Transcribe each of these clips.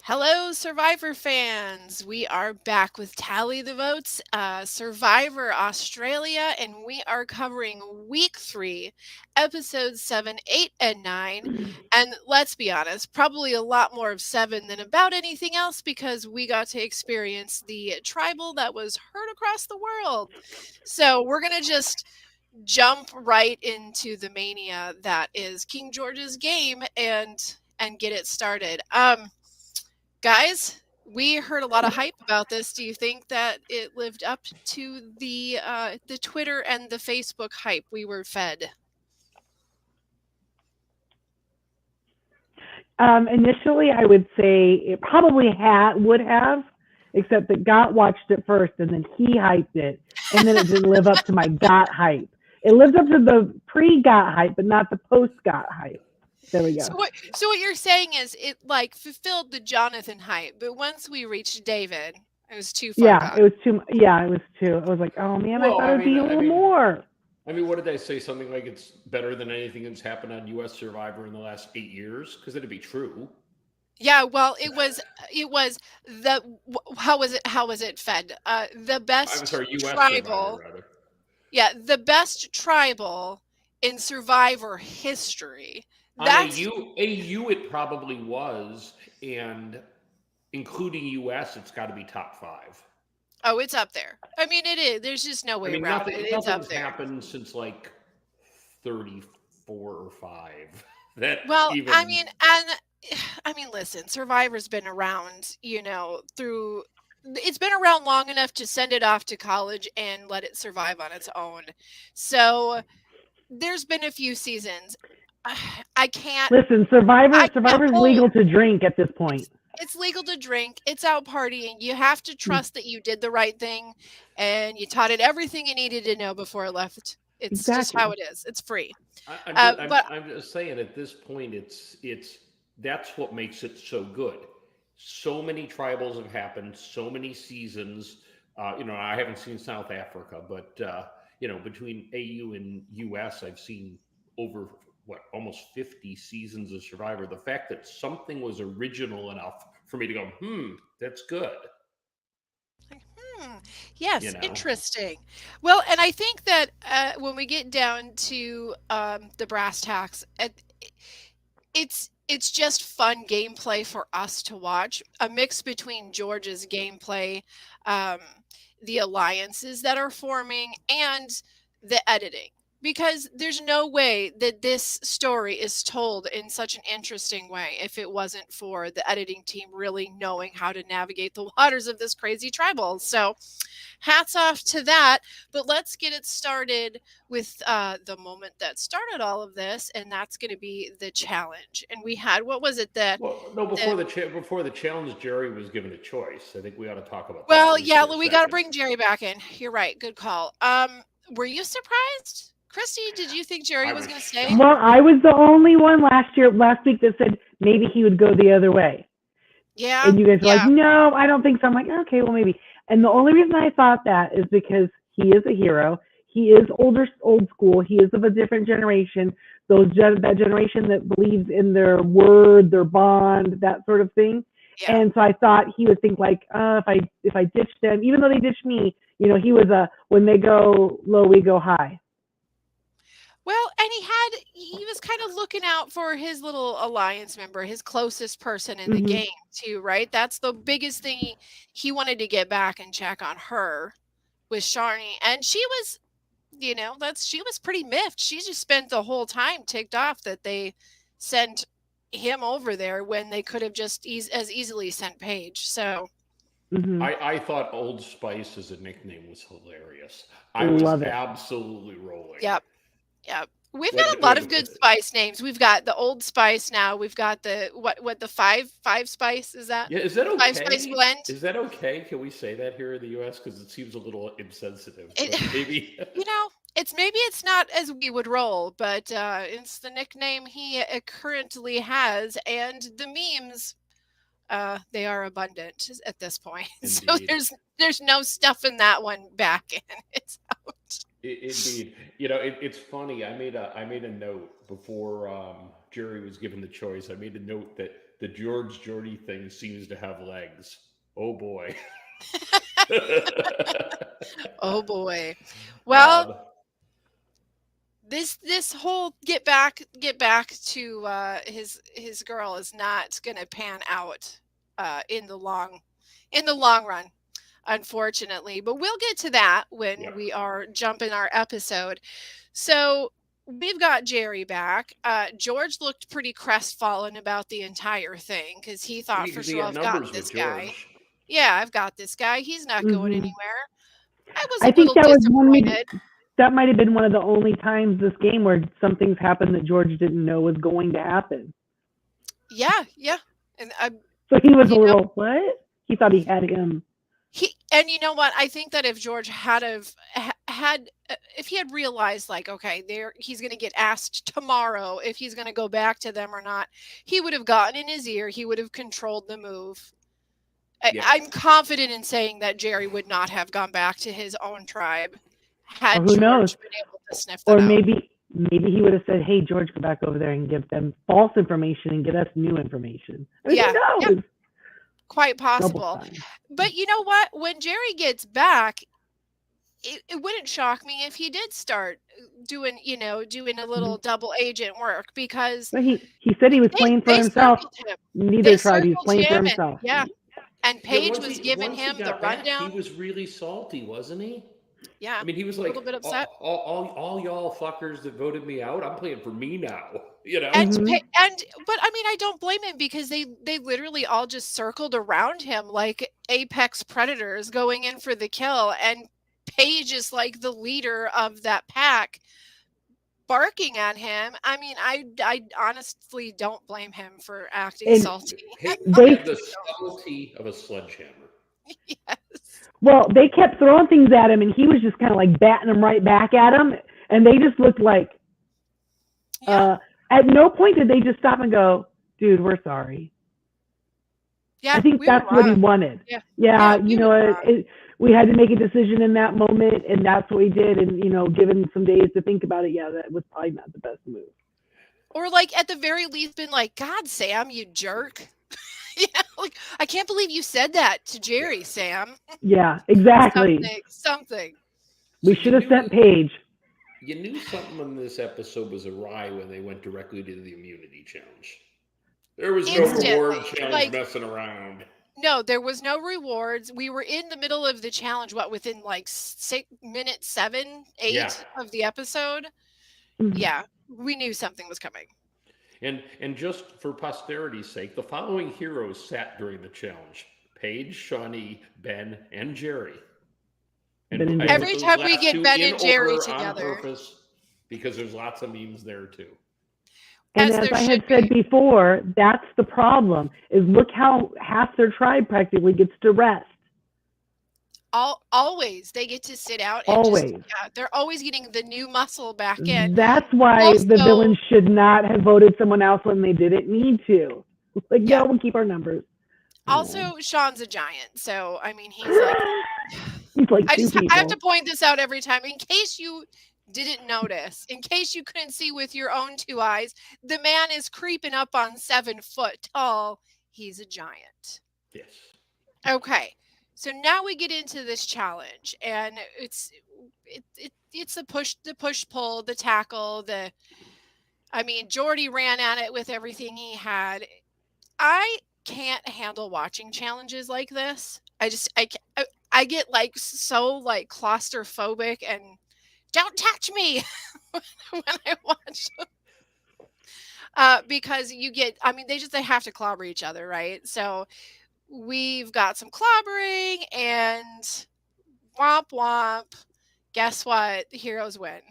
Hello, Survivor fans. We are back with Tally the Votes, Survivor Australia, and we are covering week 3, episodes 7, 8, and 9. And let's be honest, probably a lot more of 7 than about anything else because we got to experience the tribal that was heard across the world. So we're going to just jump right into the mania that is King George's game and get it started. Guys, we heard a lot of hype about this. Do you think that it lived up to the Twitter and the Facebook hype we were fed? Initially, I would say it probably would have, except that Got watched it first and then he hyped it, and then it didn't live up to my Got hype. It lived up to the pre-Got hype, but not the post-Got hype. There we So go. what you're saying is it like fulfilled the Jonathan hype, but once we reached David, it was too far Yeah, gone. it was too. Yeah, it was too. I was like, oh man, I Well, thought it I would mean, be a I little mean, more. I mean, what did they say? Something like it's better than anything that's happened on U.S. Survivor in the last 8 years? Because that'd be true. Yeah, well, it was how was it fed? The I'm best sorry, U.S. Survivor tribal. rather. Yeah, the best tribal in Survivor history. On That's AU, it probably was, and including U.S., it's got to be top five. oh, it's up there. I mean, it is. There's just no I way mean, around it. It's up nothing's there. happened since like 34 or five. That Well, I even mean, and I mean, listen, Survivor's been around, through it's been around long enough to send it off to college and let it survive on its own. So, there's been a few seasons. I can't Listen, I can't Survivor's pull legal to drink at this point. it's legal to drink. It's out partying. You have to trust that you did the right thing and you taught it everything you needed to know before it left. It's just how Exactly. it is. It's free. I'm just But I'm just saying at this point it's that's what makes it so good. So many tribals have happened, so many seasons. I haven't seen South Africa, but between AU and US, I've seen over what almost 50 seasons of Survivor. The fact that something was original enough for me to go, that's good. hmm, You yes, know, interesting. Well, and I think that when we get down to the brass tacks, it's just fun gameplay for us to watch. A mix between George's gameplay, um, the alliances that are forming, and the editing. Because there's no way that this story is told in such an interesting way if it wasn't for the editing team really knowing how to navigate the waters of this crazy tribal. So, hats off to that. But let's get it started with the moment that started all of this, and that's going to be the challenge. And we had, what was it? well, no, The before the challenge, Jerry was given a choice. I think we ought to talk about that at Well, least yeah, for a we got to second. bring Jerry back in. You're right. Good call. Were you surprised, Christy? Did you think Jerry I was was going to stay? Well, shocked. I was the only one last week that said maybe he would go the other way. Yeah, And you guys are like, yeah, no, I don't think so. I'm like, okay, well, maybe. And the only reason I thought that is because he is a hero. He is old school. He is of a different generation. That generation that believes in their word, their bond, that sort of thing. yeah. And so I thought he would think like, if I ditch them, even though they ditched me, he was a when they go low, we go high. Well, and he was kind of looking out for his little alliance member, his closest person in the Hmm. game too, right? That's the biggest thing he wanted to get back and check on her with Sharni. And she was, that's she was pretty miffed. She just spent the whole time ticked off that they sent him over there when they could have just as easily sent Paige. So, Hmm. I thought Old Spice as a nickname was hilarious. I was Love it. absolutely rolling. yep. Yep. We've got When a lot when of good spice names. We've got the Old Spice now. We've got the what the five spice is that? yeah, is that Five spice okay? blend. Is that okay? Can we say that here in the U.S. Because it seems a little insensitive, It but maybe. it's not as we would roll, but it's the nickname he currently has, and the memes they are abundant at this point. So Indeed. there's no stuffing that one back in. It's out. Indeed, it's funny. I made a note before Jerry was given the choice. I made a note that the George Jordy thing seems to have legs. Oh boy. Oh boy. Well, um, this whole get back to his girl is not going to pan out in the long run, unfortunately. But we'll get to that when yeah. we are jumping our episode. So we've got Jerry back. George looked pretty crestfallen about the entire thing because he thought for Because he sure, had I've got numbers with this guy. George. Yeah, I've got this guy. He's not going Hmm. anywhere. I was I a think little that was one. disappointed. That might have been one of the only times this game where something's happened that George didn't know was going to happen. Yeah. And So he was a you know, little what? He thought he had him. and you know what? I think that if George if he had realized like, okay, he's going to get asked tomorrow if he's going to go back to them or not, he would have gotten in his ear. He would have controlled the move. Yeah. I'm confident in saying that Jerry would not have gone back to his own tribe had Or who George knows? been able to sniff that Or out. maybe he would have said, "Hey, George, go back over there and give them false information and get us new information." I mean, Yeah, who knows? Quite Double possible. time. But you know what? When Jerry gets back, it wouldn't shock me if he did start doing a little double agent work because But he said he was playing for they himself. circled him. Neither They tribe. He was circled playing for him, and himself. yeah, and Yeah, Paige was giving once him he the got back, rundown. he was really salty, wasn't he? Yeah, I mean, he was a like, little bit upset. all y'all fuckers that voted me out, I'm playing for me now. You know? And Mhm. but I mean, I don't blame him because they literally all just circled around him like apex predators going in for the kill, and Paige is like the leader of that pack, barking at him. I mean, I honestly don't blame him for acting And salty. Paige They had the subtlety of a sledgehammer. Yes. well, they kept throwing things at him, and he was just kind of like batting them right back at him, and they just looked like. Yeah. At no point did they just stop and go, "Dude, we're sorry." Yeah. I think we were that's what he wrong. wanted. Yeah. Yeah, we you know, were wrong. we had to make a decision in that moment, and that's what we did. And given some days to think about it, yeah, that was probably not the best move. Or like at the very least been like, God, Sam, you jerk. Yeah, like I can't believe you said that to Jerry, Sam. Yeah, exactly. Something. We should have sent Paige. You knew something in this episode was awry when they went directly to the immunity challenge. There was no Instantly, reward challenge like- messing around. No, there was no rewards. We were in the middle of the challenge, within like 7, 8 Yeah. of the episode. Mhm. Yeah, we knew something was coming. And just for posterity's sake, the following heroes sat during the challenge: Paige, Shawnee, Ben, and Jerry. Ben and I Jerry. put Every those time we last get two Ben in and Jerry order on together. purpose, because there's lots of memes there too. And As as there I had should said be. before, that's the problem, is look how half their tribe practically gets to rest. Always they get to sit out and Always. they're always getting the new muscle back in. That's why the Also- villains should not have voted someone else when they didn't need to. Like, Yeah. no, we'll keep our numbers. Also, Sean's a giant, so I mean he's like He's like two people. I have to point this out every time in case you didn't notice, in case you couldn't see with your own 2 eyes, the man is creeping up on 7 foot tall. He's a giant. Yes. Okay. So now we get into this challenge, and it's the push pull, the tackle, I mean, Jordy ran at it with everything he had. I can't handle watching challenges like this. I get like so like claustrophobic and don't touch me when I watch them. Because they have to clobber each other, right? So we've got some clobbering and womp womp. Guess what? The heroes win.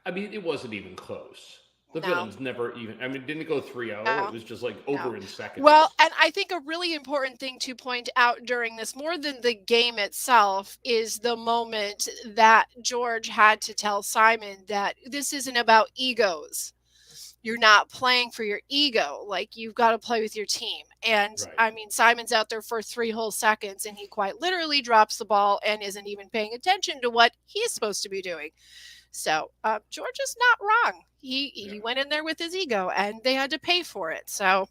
I mean, it wasn't even close. The No. villains never even, I mean, didn't it go 3-0? No. It was just like over in seconds. Well, and I think a really important thing to point out during this, more than the game itself, is the moment that George had to tell Simon that this isn't about egos. You're not playing for your ego. Like, you've got to play with your team. And Right. I mean, Simon's out there for 3 whole seconds and he quite literally drops the ball and isn't even paying attention to what he's supposed to be doing. So George is not wrong. He went in there with his ego and they had to pay for it. So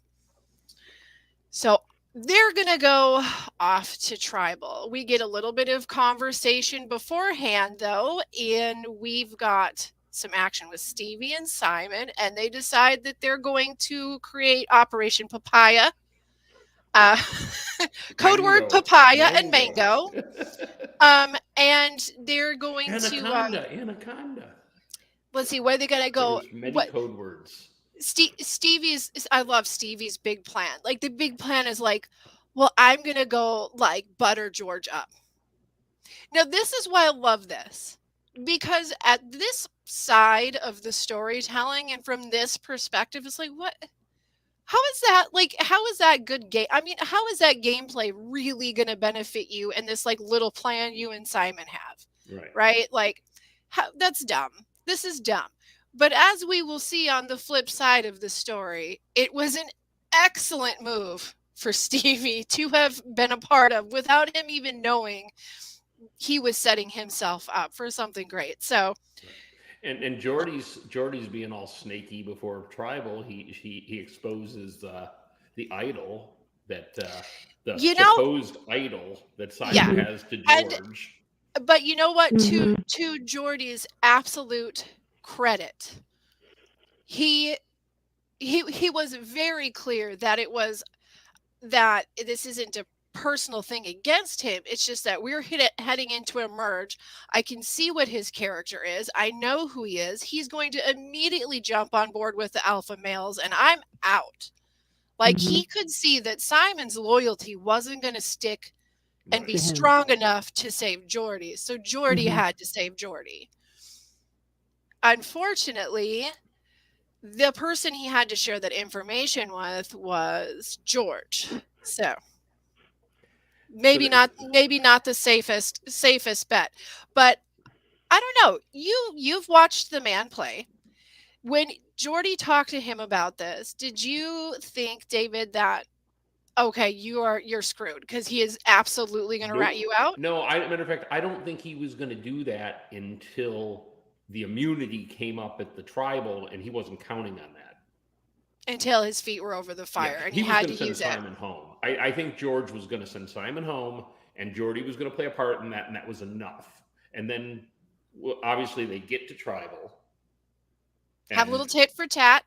So they're going to go off to tribal. We get a little bit of conversation beforehand, though, and we've got some action with Stevie and Simon, and they decide that they're going to create Operation Papaya. Code word papaya and mango. And they're going Anaconda. Let's see, where are they going to go? There's many code words. I love Stevie's big plan. Like, the big plan is like, well, I'm going to go like butter George up. Now, this is why I love this, because at this side of the storytelling and from this perspective, it's like, what? How is that? Like, how is that good game? I mean, how is that gameplay really going to benefit you in this like little plan you and Simon have? Right? Like, that's dumb. This is dumb. But as we will see on the flip side of the story, it was an excellent move for Stevie to have been a part of without him even knowing he was setting himself up for something great. So, and Jordy's being all snaky before tribal. He exposes the idol that supposed idol that Simon has to George. But you know what? To Jordy's absolute credit, he was very clear that this isn't a personal thing against him. It's just that we're heading into a merge. I can see what his character is. I know who he is. He's going to immediately jump on board with the alpha males, and I'm out. Like, he could see that Simon's loyalty wasn't going to stick and be strong enough to save Jordy. So Jordy had to save Jordy. Unfortunately, the person he had to share that information with was George. So maybe not the safest bet. But I don't know. You've watched the man play. When Jordy talked to him about this, did you think, David, that okay, you're screwed because he is absolutely going to rat you out? No, matter of fact, I don't think he was going to do that until the immunity came up at the tribal, and he wasn't counting on that. Until his feet were over the fire, and he had to use it. Simon home. I think George was going to send Simon home, and Jordy was going to play a part in that, and that was enough. And then, obviously, they get to tribal. Have a little tit for tat,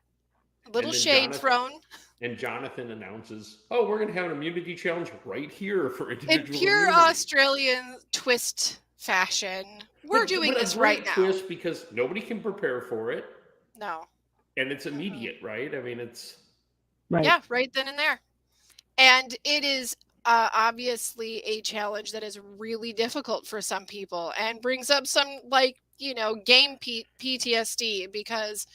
a little shade thrown. And Jonathan announces, "Oh, we're going to have an immunity challenge right here for individual in pure immunity." Australian twist fashion. We're doing this right now. Twist because nobody can prepare for it. No. And it's immediate, right? I mean, it's right. Yeah, right then and there. And it is obviously a challenge that is really difficult for some people and brings up some game PTSD because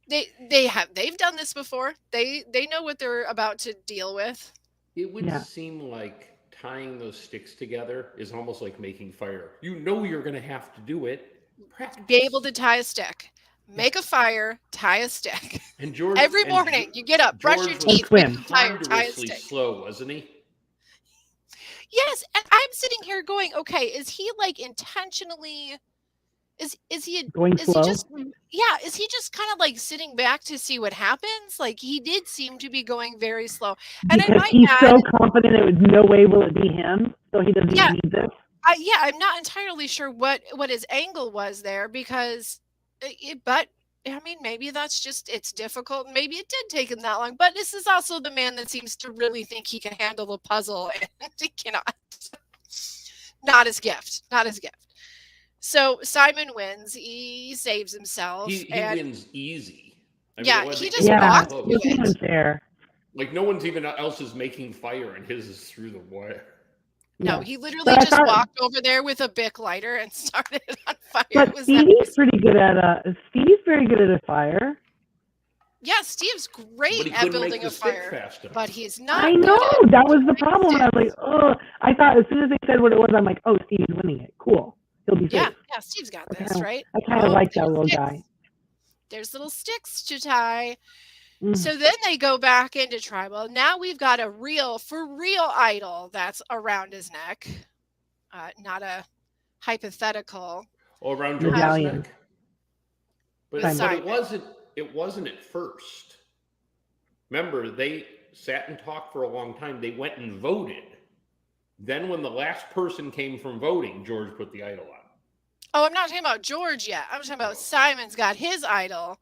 they've done this before. They know what they're about to deal with. It would seem like tying those sticks together is almost like making fire. You know you're going to have to do it. Practice. Be able to tie a stick. Make a fire, tie a stick. And George, every morning you get up, brush your teeth, swim. Tie a stick. Slow, wasn't he? Yes, and I'm sitting here going, okay, is he like intentionally? Is he going slow? Is he just kind of like sitting back to see what happens? Like, he did seem to be going very slow. And because he's so confident it was no way will it be him, so he doesn't need this. I'm not entirely sure what his angle was there because, but I mean, maybe that's just, it's difficult. Maybe it did take him that long, but this is also the man that seems to really think he can handle a puzzle and he cannot. Not his gift. So Simon wins. He saves himself. He wins easy. I mean, he just walked through it. There. Like, no one's even else is making fire, and his is through the wire. No, he literally just walked over there with a Bic lighter and started it on fire. But Stevie's pretty good at Steve's very good at a fire. Yeah, Steve's great at building a fire, but he's not. I know that was the problem. I was like, oh, I thought as soon as they said what it was, I'm like, oh, Steve's winning it. Cool. He'll be safe. Yeah, Steve's got this, right? I kind of like that little guy. There's little sticks to tie. So then they go back into tribal. Now we've got a for real idol that's around his neck, not a hypothetical. Around George's neck. But it wasn't at first. Remember, sat and talked for a long time. They went and voted. Then when the last person came from voting, George put the idol on. Oh, I'm not talking about George yet. I'm talking about Simon's got his idol.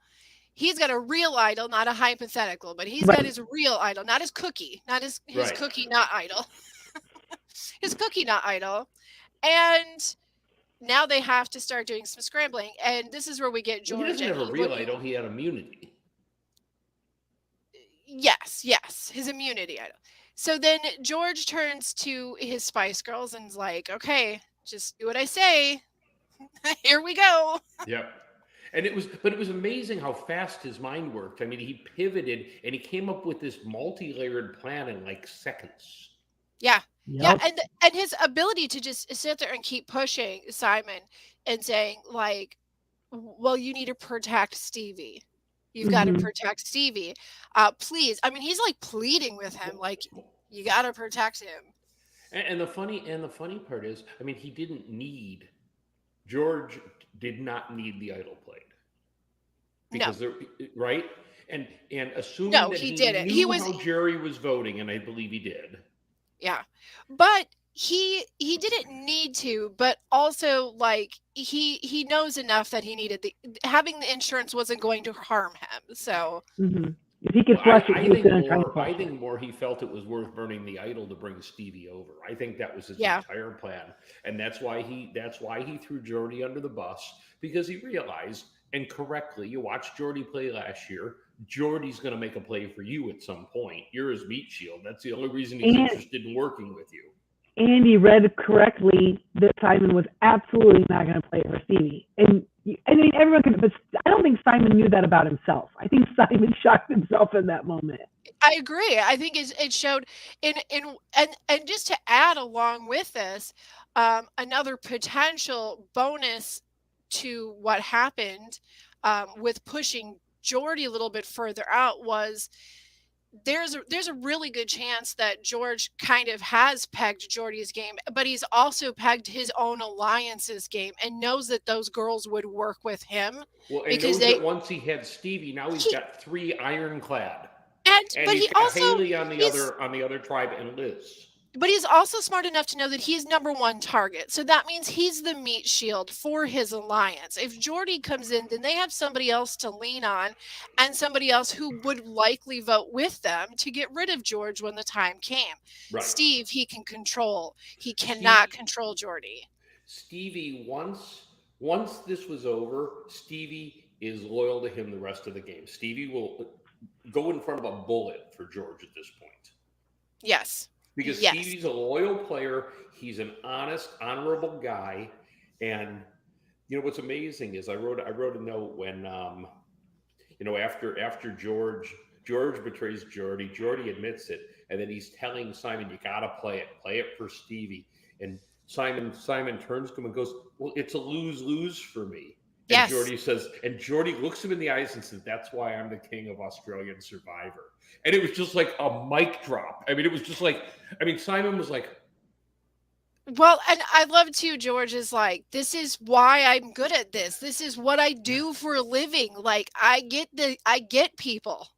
He's got a real idol, not a hypothetical, but he's got his real idol, not his cookie, not his Right. cookie not idol. His cookie not idol. And now they have to start doing some scrambling. And this is where we get George. He doesn't have a real looking- idol. He had immunity. Yes, his immunity idol. So then George turns to his Spice Girls and's like, okay, just do what I say. Here we go. Yep. And it was amazing how fast his mind worked. I mean, he pivoted and he came up with this multi-layered plan in like seconds. Yeah. Yep. Yeah, and his ability to just sit there and keep pushing Simon and saying like, well, you need to protect Stevie. You've got to protect Stevie. Please. I mean, he's like pleading with him, like, you got to protect him. And the funny part is, I mean, George did not need the idol played. Because right? And assuming that he he didn't. knew how Jerry was voting, and I believe he did. Yeah. But he didn't need to, but also like he knows enough that he needed having the insurance wasn't going to harm him. So if he could flush it, he was going to try to flush I it. think more he felt it was worth burning the idol to bring Stevie over. I think that was his Yeah. entire plan, and that's why he threw Jordy under the bus, because he realized, and correctly, you watched Jordy play last year. Jordy's going to make a play for you at some point. You're his meat shield. That's the only reason he's interested in working with you. And he read correctly that Simon was absolutely not going to play for Stevie. And I mean, everyone could, but I don't think Simon knew that about himself. I think Simon shocked himself in that moment. I agree. I think it showed and just to add along with this, another potential bonus to what happened with pushing Jordy a little bit further out was there's a really good chance that George kind of has pegged Jordy's game, but he's also pegged his own alliance's game and knows that those girls would work with him. Well, and because that once he had Stevie, now he's got 3 ironclad. And but he's got also Haley on the other tribe and Liz. But he's also smart enough to know that he's number one target. So that means he's the meat shield for his alliance. If Jordy comes in, then they have somebody else to lean on and somebody else who would likely vote with them to get rid of George when the time came. Right. Steve, he can control. He cannot control Jordy. Stevie, once this was over, Stevie is loyal to him the rest of the game. Stevie will go in front of a bullet for George at this point. Yes. Because Stevie's a loyal player. He's an honest, honorable guy. And, you know, what's amazing is I wrote a note when, after George betrays Jordy, Jordy admits it. And then he's telling Simon, you got to play it for Stevie. And Simon turns to him and goes, well, it's a lose-lose for me. And Jordy looks him in the eyes and says, that's why I'm the king of Australian Survivor. And it was just like a mic drop. I mean, it was just like, Simon was like. Well, and I love too, George is like, this is why I'm good at this. This is what I do for a living. Like, I get people.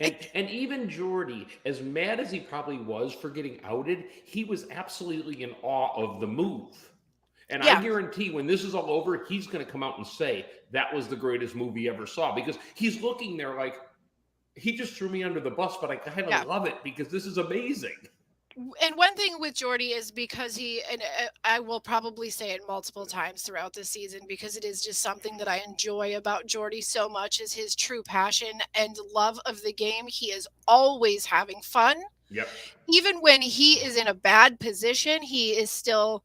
And even Jordy, as mad as he probably was for getting outed, he was absolutely in awe of the move. And I guarantee when this is all over, he's going to come out and say that was the greatest move he ever saw, because he's looking there like, he just threw me under the bus, but I kind of love it because this is amazing. And one thing with Jordy is because and I will probably say it multiple times throughout this season, because it is just something that I enjoy about Jordy so much, is his true passion and love of the game. He is always having fun. Yep. Even when he is in a bad position, he is still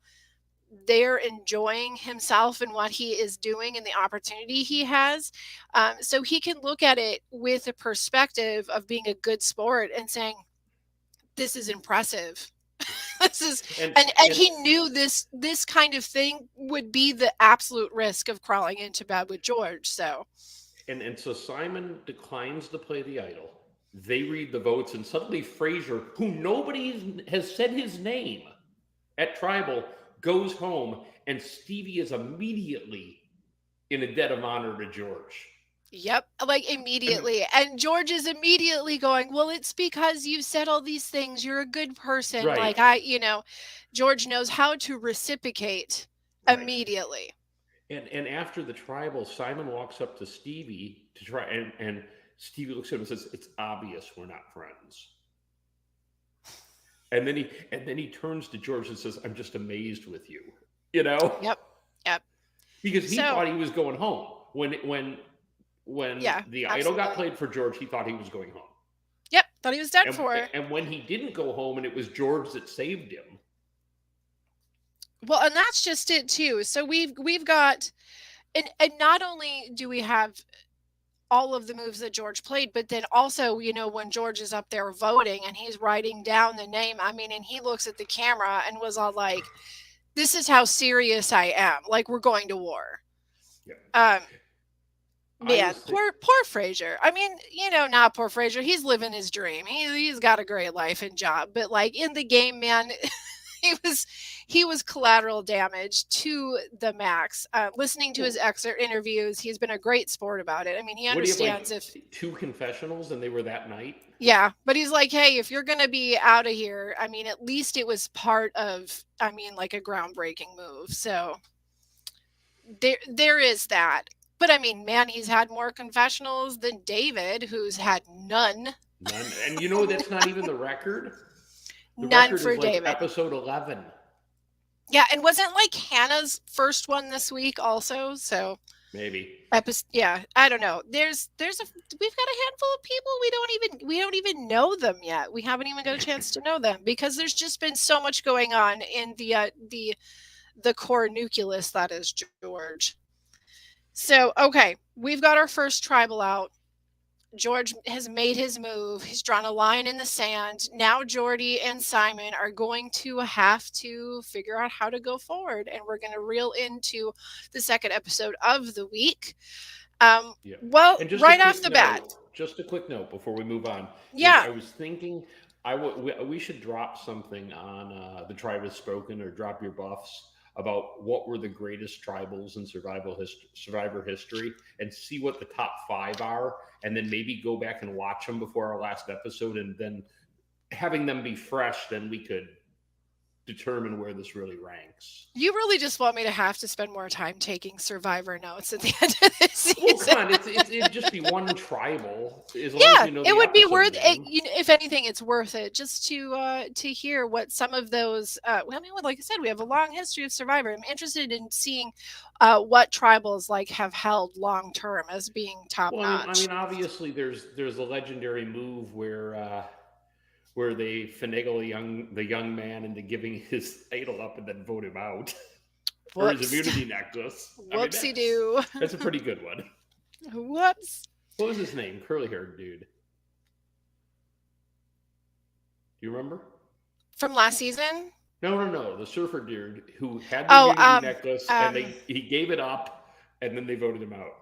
there enjoying himself and what he is doing and the opportunity he has. So he can look at it with a perspective of being a good sport and saying, this is impressive. And he knew this kind of thing would be the absolute risk of crawling into bed with George. So so Simon declines to play the idol. They read the votes, and suddenly Fraser, who nobody has said his name at Tribal, goes home, and Stevie is immediately in a debt of honor to George. Yep, like immediately. And George is immediately going, well, it's because you said all these things. You're a good person. Right. Like, George knows how to reciprocate Right. immediately. And after the tribal, Simon walks up to Stevie to try, and Stevie looks at him and says, "It's obvious we're not friends." And then he turns to George and says, "I'm just amazed with you," you know, Yep. Yep. because he So, thought he was going home when yeah, the idol got absolutely. played for George. He thought he was going home, Yep. Thought he was done and for. and when he didn't go home, and it was George that saved him. Well, and that's just it too. So we've got, and not only do we have all of the moves that George played, but then also, when George is up there voting and he's writing down the name, I mean, and he looks at the camera and was all like, this is how serious I am. Like, we're going to war. Yeah. Um, I man, was think- poor Fraser. I mean, not poor Fraser. He's living his dream. He's got a great life and job, but like in the game, man, he was collateral damage to the max. Listening to his excerpt interviews, he's been a great sport about it. I mean, he What do you have, understands like, 2 confessionals, and they were that night? yeah, but he's like, hey, if you're gonna be out of here, I mean, at least it was part of, I mean, like a groundbreaking move. So there is that. But I mean, man, he's had more confessionals than David, who's had none. None. And that's not even the record. The None record for is like David. episode 11. Yeah, and wasn't like Hannah's first one this week also? So Maybe. yeah, I don't know. We've got a handful of people we don't even know them yet. We haven't even got a chance to know them because there's just been so much going on in the core nucleus that is George. So, okay, we've got our first tribal out. George has made his move. He's drawn a line in the sand. Now Jordy and Simon are going to have to figure out how to go forward. And we're going to reel into the second episode of the week. Yeah. Well, And just right off the bat. Just a quick note before we move on. Yeah. I was thinking we should drop something on the Tribe Has Spoken, or drop your buffs about what were the greatest tribals in Survivor history, and see what the top 5 are, and then maybe go back and watch them before our last episode, and then having them be fresh, then we could determine where this really ranks. You really just want me to have to spend more time taking Survivor notes at the end of this season. Well, come on, it'd just be one tribal. As long Yeah, as you know it would be worth it. If anything, it's worth it just to hear what some of those. I mean, like I said, we have a long history of Survivor. I'm interested in seeing what tribals like have held long term as being top notch. I mean, obviously, there's a legendary move where they finagle the young man into giving his idol up and then vote him out. Or his immunity necklace. Whoopsie-doo. That's a pretty good one. Whoops. What was his name? Curly-haired dude. Do you remember? From last season? No. The surfer dude who had the immunity necklace, and he gave it up, and then they voted him out.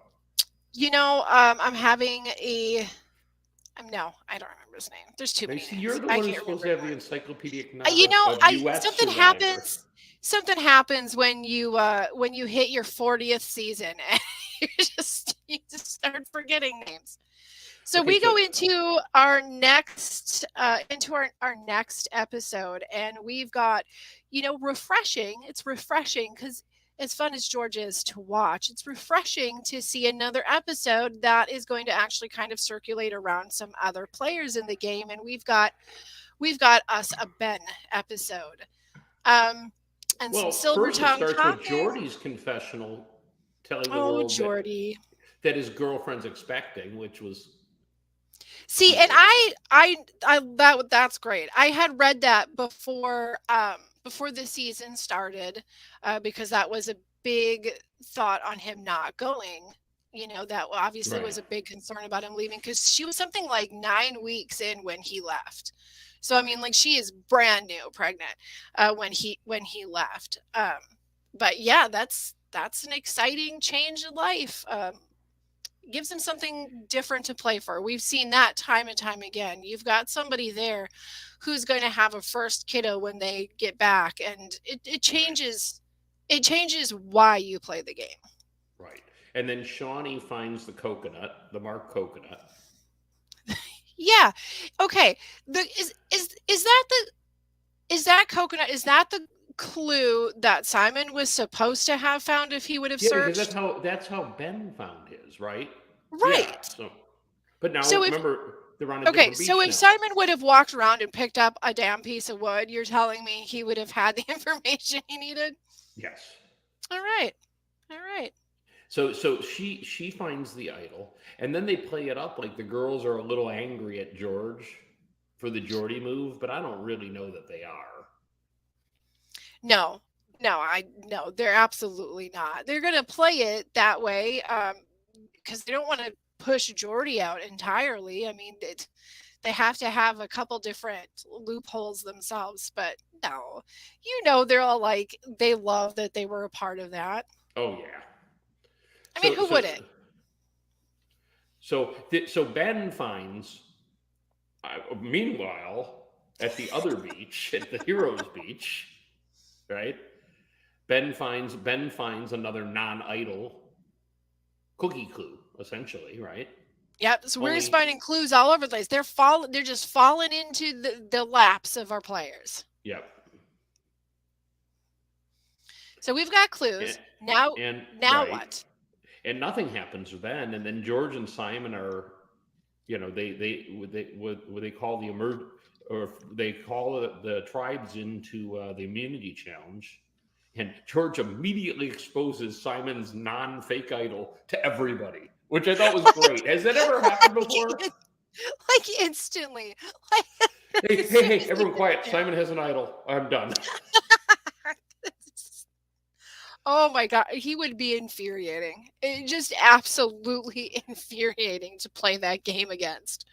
I'm having no, I don't remember his name. There's too many names. You're the one who's supposed to have the encyclocic knowledge of US something Survivor. happens when you hit your 40th season and you just start forgetting names. So we go into our next episode, and we've got, refreshing. It's refreshing because as fun as George is to watch, it's refreshing to see another episode that is going to actually kind of circulate around some other players in the game. And we've got us a Ben episode. And some silver tongue starts talking. with Jordy's confessional telling the world Jordy. that his girlfriend's expecting, which was. See, and that's great. I had read that before the season started, because that was a big thought on him not going. That obviously was a big concern about him leaving, because she was something like 9 weeks in when he left. So I mean, like, she is brand new pregnant when he left. But yeah, that's an exciting change in life. Gives him something different to play for. We've seen that time and time again. You've got somebody there who's going to have a first kiddo when they get back, and it changes why you play the game. Right. And then Shawnee finds the coconut, the marked coconut. Yeah. Okay. Is that coconut? Is that the clue that Simon was supposed to have found if he would have Yeah, because searched? that's how Ben found his, right? Yeah. Right. So, but now So if remember they're on a Okay, different so beach if now. Simon would have walked around and picked up a damn piece of wood, you're telling me he would have had the information he needed? Yes. All right. All right. So she finds the idol, and then they play it up like the girls are a little angry at George for the Geordie move, but I don't really know that they are. No. No, they're absolutely not. They're going to play it that way because they don't want to push Jordy out entirely. I mean, they have to have a couple different loopholes themselves, but no. They're all like they love that they were a part of that. Oh yeah. I mean, who wouldn't? So Ben finds. Meanwhile, at the other beach, at the Heroes Beach, right? Ben finds another non-idol cookie clue, essentially, right? Yep. So we're just finding clues all over the place. They're just falling into the laps of our players. Yep. So we've got clues. Now right. What? And nothing happens then. And then George and Simon are, they call the tribes into the immunity challenge. And George immediately exposes Simon's non-fake idol to everybody, which I thought was great. Has that ever happened before? Like instantly. Hey, everyone quiet. Simon has an idol. I'm done. Oh my God. He would be infuriating. Just absolutely infuriating to play that game against.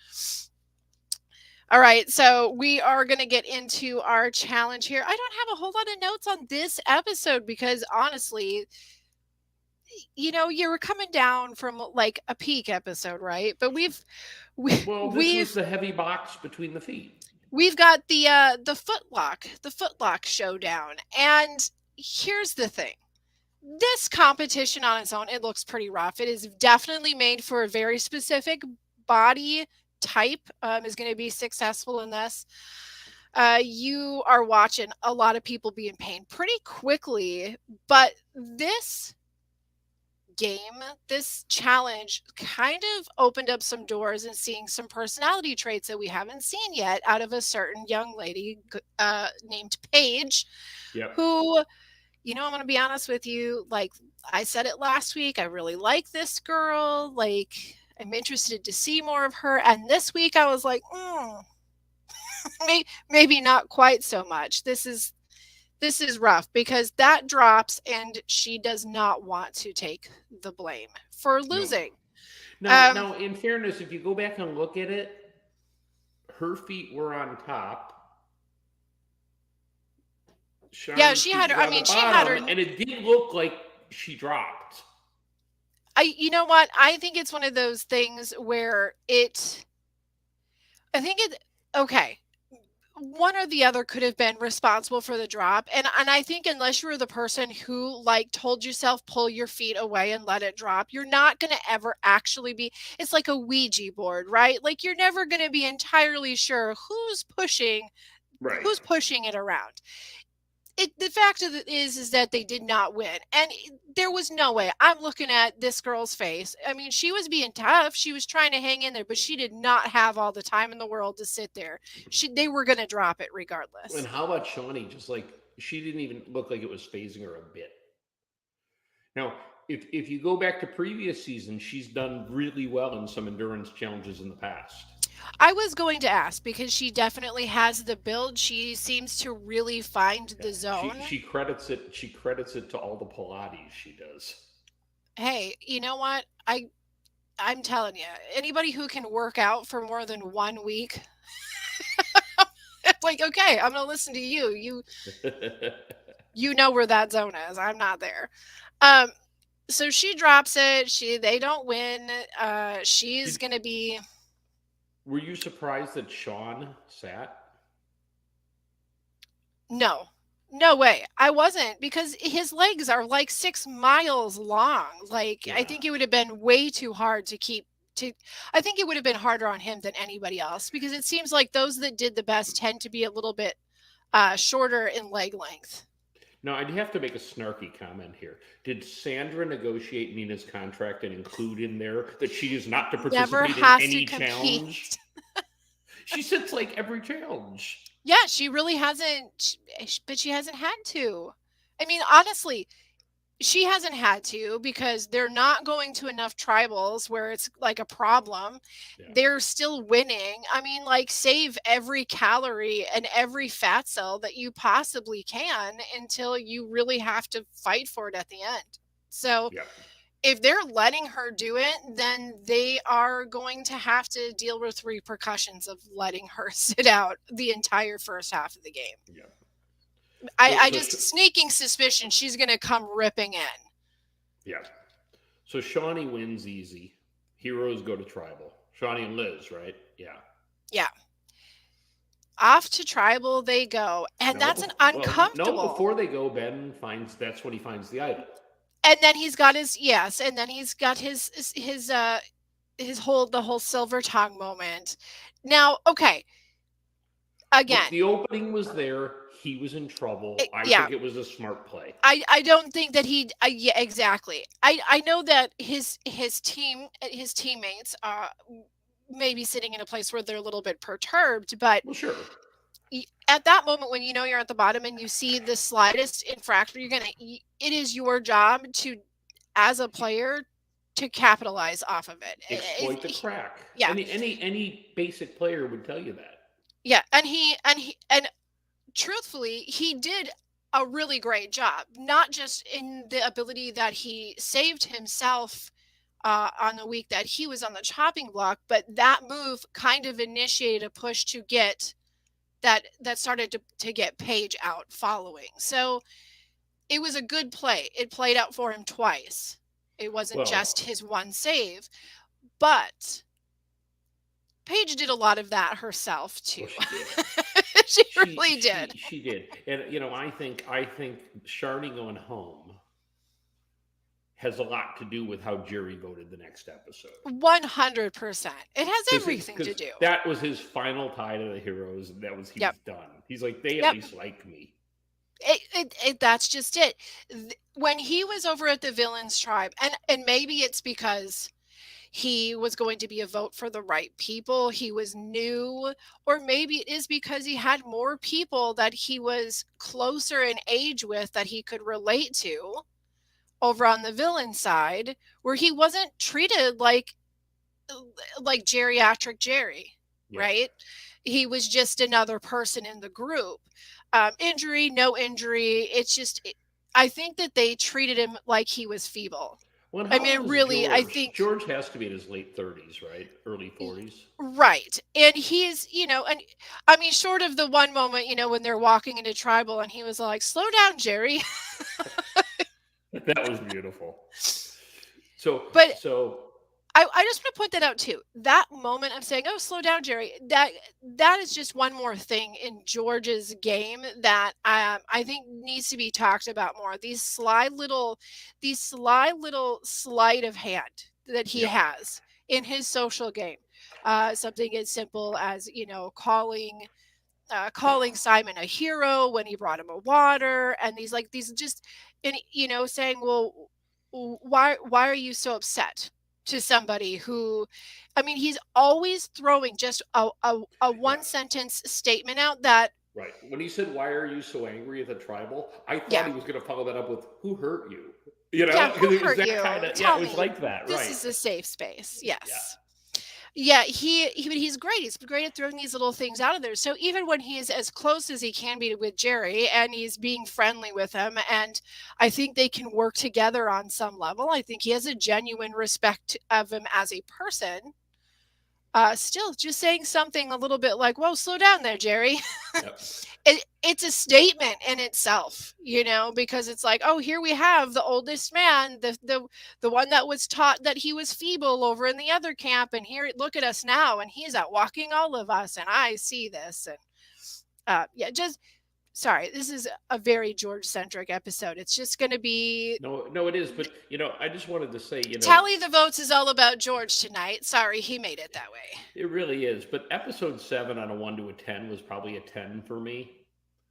All right, so we are going to get into our challenge here. I don't have a whole lot of notes on this episode because honestly, you were coming down from like a peak episode, right? But this was the heavy box between the feet. We've got the footlock showdown, and here's the thing. This competition on its own, it looks pretty rough. It is definitely made for a very specific body type is going to be successful in this. You are watching a lot of people be in pain pretty quickly, but this game, this challenge kind of opened up some doors and seeing some personality traits that we haven't seen yet out of a certain young lady named Paige. Yep. Who, I'm going to be honest with you, like I said it last week, I really like this girl. Like, I'm interested to see more of her. And this week I was like, maybe not quite so much. This is rough because that drops and she does not want to take the blame for losing. Now, in fairness, if you go back and look at it, her feet were on top. She had her. I mean, she had her, and it did look like she dropped. You know what? I think it's one of those things where okay. One or the other could have been responsible for the drop. And I think unless you were the person who like told yourself, pull your feet away and let it drop, you're not going to ever actually it's like a Ouija board, right? Like you're never going to be entirely sure who's pushing it around. The fact of it is that they did not win. And there was no way. I'm looking at this girl's face. I mean, she was being tough. She was trying to hang in there, but she did not have all the time in the world to sit there. They were going to drop it regardless. And how about Shawnee? Just like, she didn't even look like it was phasing her a bit. Now, if you go back to previous seasons, she's done really well in some endurance challenges in the past. I was going to ask because she definitely has the build. She seems to really find the zone. She credits it. She credits it to all the Pilates she does. Hey, you know what? I'm telling you, anybody who can work out for more than 1 week, like, okay, I'm gonna listen to you. You know where that zone is. I'm not there. So she drops it. They don't win. She's gonna be. Were you surprised that Sean sat? No, No way. I wasn't, because his legs are like 6 miles long. Like, I Yeah. think it would have been way too hard to keep to I think it would have been harder on him than anybody else, because it seems like those that did the best tend to be a little bit shorter in leg length. Now, I'd have to make a snarky comment here. Did Sandra negotiate Nina's contract and include in there that she is not to Never participate in has to any compete. challenge? She sits like every challenge. Yeah, she really hasn't, but she hasn't had to. I mean, honestly, she hasn't had to, because they're not going to enough tribals where it's like a problem. Yeah. They're still winning. I mean, like, save every calorie and every fat cell that you possibly can until you really have to fight for it at the end. So Yeah. if they're letting her do it, then they are going to have to deal with repercussions of letting her sit out the entire first half of the game. Yeah. I So just sneaking suspicion she's going to come ripping in. Yeah. So Shawnee wins easy. Heroes go to tribal. Shawnee and Liz, right? Yeah. Yeah. Off to tribal they go, and that's an uncomfortable. No, before they go, Ben finds that's when he finds the idol. And then he's got his the whole silver tongue moment. Now, okay. Again, Look, the opening was there. He was in trouble. I think it was a smart play. I don't think that yeah, exactly. I know that his teammates may be sitting in a place where they're a little bit perturbed, but well, sure. At that moment when you know you're at the bottom and you see the slightest infraction, it is your job to, as a player, to capitalize off of it. Exploit the crack. Yeah. Any basic player would tell you that. Yeah, and truthfully, he did a really great job, not just in the ability that he saved himself on the week that he was on the chopping block, but that move kind of initiated a push to get that started to get Paige out following. So it was a good play. It played out for him twice. It wasn't just his one save, but Paige did a lot of that herself too. Well, she really did. She did. And I think Sharnie going home has a lot to do with how Jerry voted the next episode. 100%. It has everything to do. That was his final tie to the heroes, and that was he's done. He's like, they at least like me. That's just it. When he was over at the Villains Tribe, and maybe it's because he was going to be a vote for the right people, he was new, or maybe it is because he had more people that he was closer in age with that he could relate to over on the villain side, where he wasn't treated like geriatric Jerry, right? He was just another person in the group. Injury, no injury. It's just, I think that they treated him like he was feeble. Well, I mean, really, George? I think George has to be in his late 30s, right? Early 40s. Right. And he's, and I mean, short of the one moment, when they're walking into tribal and he was like, "Slow down, Jerry." That was beautiful. I just want to point that out too. That moment of saying, "Oh, slow down, Jerry," that is just one more thing in George's game that I think needs to be talked about more. These sly little sleight of hand that he has in his social game. Something as simple as calling Simon a hero when he brought him a water, and these just, and saying, "Well, why are you so upset?" to somebody who, I mean, he's always throwing just a one sentence statement out that. Right. When he said, "Why are you so angry at the tribal?" I thought he was going to follow that up with, "Who hurt you?" Who hurt you? It was like that. This right. is a safe space. Yes. Yeah, he's great. He's great at throwing these little things out of there. So even when he's as close as he can be with Jerry, and he's being friendly with him, and I think they can work together on some level. I think he has a genuine respect of him as a person. Still, just saying something a little bit like, "Whoa, slow down there, Jerry." Yep. It's a statement in itself, because it's like, oh, here we have the oldest man, the one that was taught that he was feeble over in the other camp, and here, look at us now, and he's out walking all of us, and I see this, and just sorry, this is a very George centric episode. It's just going to be No, it is. But I just wanted to say, Tally the Votes is all about George tonight. Sorry, he made it that way. it really is. But episode 7 on a 1 to a 10 was probably a 10 for me.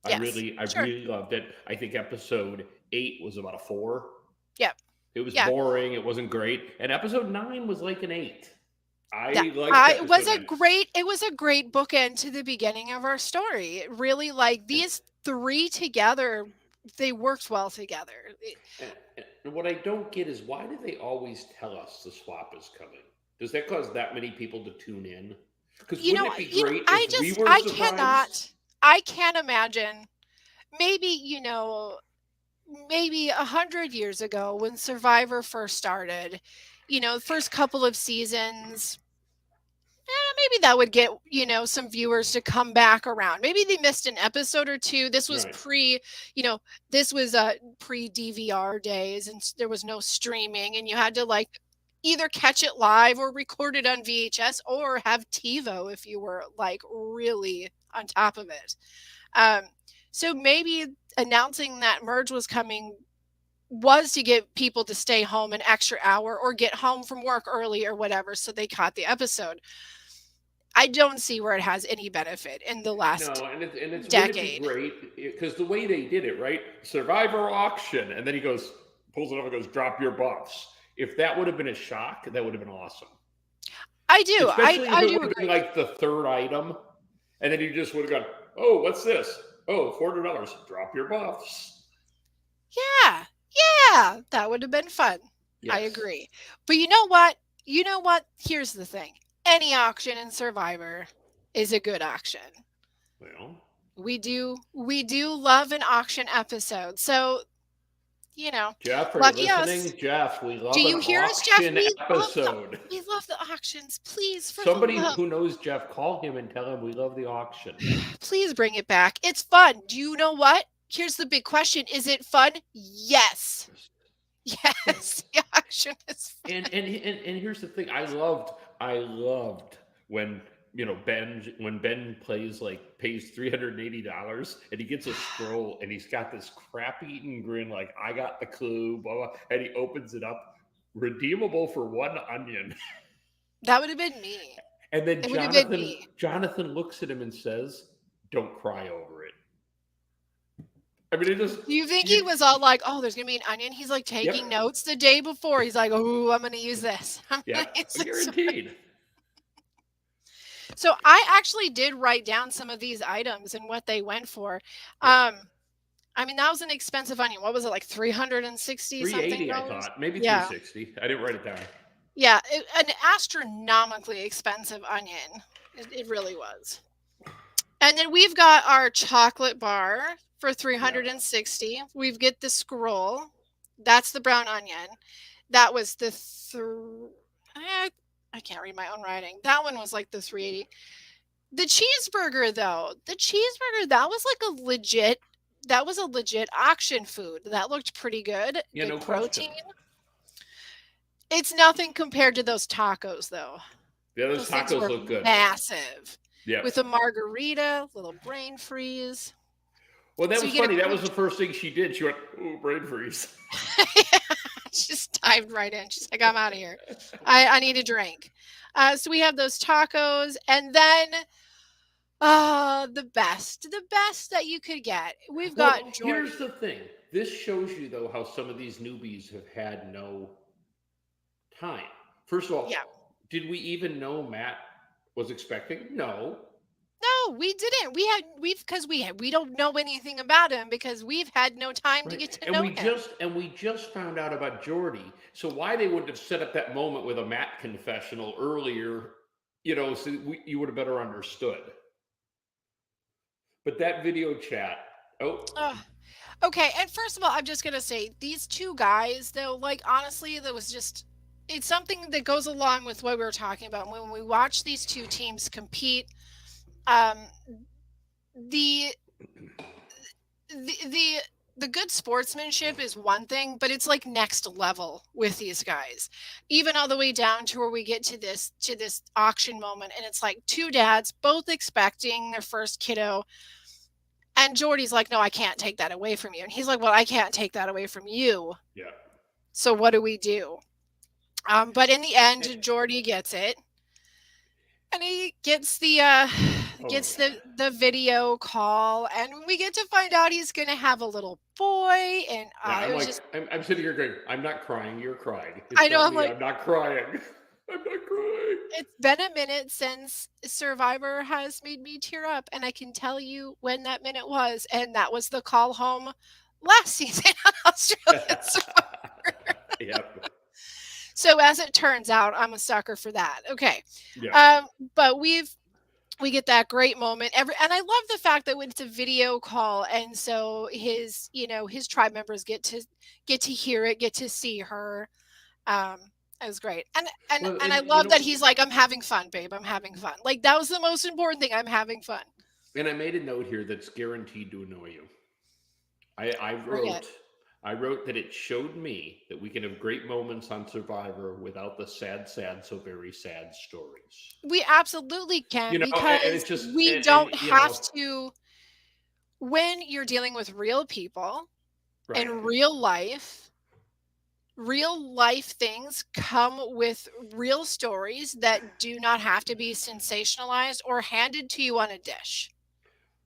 I Yes, sure. really loved it. I think episode 8 was about a 4. Yep. It was Yeah. boring. It wasn't great. And episode 9 was like an 8. It was a great bookend to the beginning of our story. It really, like, these three together, they worked well together. And what I don't get is, why do they always tell us the swap is coming? Does that cause that many people to tune in? Because wouldn't it be great if we were surprised? I can't imagine. Maybe, maybe 100 years ago when Survivor first started, the first couple of seasons, maybe that would get, some viewers to come back around. Maybe they missed an episode or two. This was Right. this was pre DVR days, and there was no streaming, and you had to like either catch it live or record it on VHS or have TiVo if you were like really on top of it. So maybe announcing that merge was coming was to get people to stay home an extra hour or get home from work early or whatever, so they caught the episode. I don't see where it has any benefit in the last it's decade. Great because the way they did it, right? Survivor auction, and then he pulls it up and goes, "Drop your buffs." If that would have been a shock, that would have been awesome. I do. Especially if I it do would have agree. been like the third item, and then you just would have gone, "Oh, what's this? Oh, $400. Drop your buffs." Yeah, that would have been fun. Yes. I agree. But you know what? Here's the thing. Any auction in Survivor is a good auction. Well, we do love an auction episode. So, Jeff, are lucky you listening? us. Jeff, we love Do you an hear us, Jeff? auction episode. We love the auctions. Please, for Somebody the love. who knows Jeff, call him and tell him we love the auction. Please bring it back. It's fun. Do you know what? Here's the big question. Is it fun? Yes. Yes, the auction is fun. And here's the thing. I loved when Ben pays $380 and he gets a scroll and he's got this crap-eating grin like, I got the clue, blah, blah, and he opens it up, redeemable for 1 onion. That would have been me. And then Jonathan looks at him and says, "Don't cry over it." I mean, it just. Do you think he was all like, "Oh, there's gonna be an onion"? He's like taking notes the day before. He's like, "Oh, I'm gonna use this." Guaranteed. So I actually did write down some of these items and what they went for. I mean, that was an expensive onion. What was it, like 360 something? 380, I thought. Maybe 360. I didn't write it down. Yeah, an astronomically expensive onion. It really was. And then we've got our chocolate bar for 360. We've got the scroll. That's the brown onion. That was the I can't read my own writing. That one was like the 380. The cheeseburger, though, that was like a legit auction food. That looked pretty good. Yeah, good no protein. question. It's nothing compared to those tacos, though. Yeah, those tacos look good. Massive. Yeah. With a margarita, little brain freeze. Well, that was funny. That was the first thing she did. She went, "Ooh, brain freeze." She just dived right in. She's like, "I'm out of here. I need a drink." So we have those tacos, and then the best that you could get. We've got Jordan. Here's the thing. This shows you, though, how some of these newbies have had no time. First of all, did we even know Matt was expecting? No, we didn't. We don't know anything about him because we've had no time to get to know him. And we just found out about Jordy. So why they wouldn't have set up that moment with a Matt confessional earlier, so you would have better understood. But that video chat. Okay. And first of all, I'm just gonna say these two guys, though, like honestly, it's something that goes along with what we were talking about when we watch these two teams compete. The good sportsmanship is one thing, but it's like next level with these guys, even all the way down to where we get to this auction moment. And it's like two dads both expecting their first kiddo. And Jordy's like, no, I can't take that away from you. And he's like, well, I can't take that away from you. Yeah. So what do we do? But in the end, Jordy gets it. And he gets the the video call, and we get to find out he's gonna have a little boy. And I'm it was like, just, I'm sitting here going, I'm not crying, you're crying. I know, not I'm me, like, I'm not crying. I'm not crying. it's been a minute since Survivor has made me tear up, and I can tell you when that minute was, and that was the call home last season on Australian Survivor. Yep. So as it turns out, I'm a sucker for that. Okay. Yeah. But we get that great moment. And I love the fact that when it's a video call, and so his tribe members get to hear it, get to see her. It was great. And I love that he's like, I'm having fun, babe. I'm having fun. Like, that was the most important thing. I'm having fun. And I made a note here that's guaranteed to annoy you. I wrote that it showed me that we can have great moments on Survivor without the sad, so very sad stories. We absolutely can, because we don't have to. When you're dealing with real people and real life things come with real stories that do not have to be sensationalized or handed to you on a dish.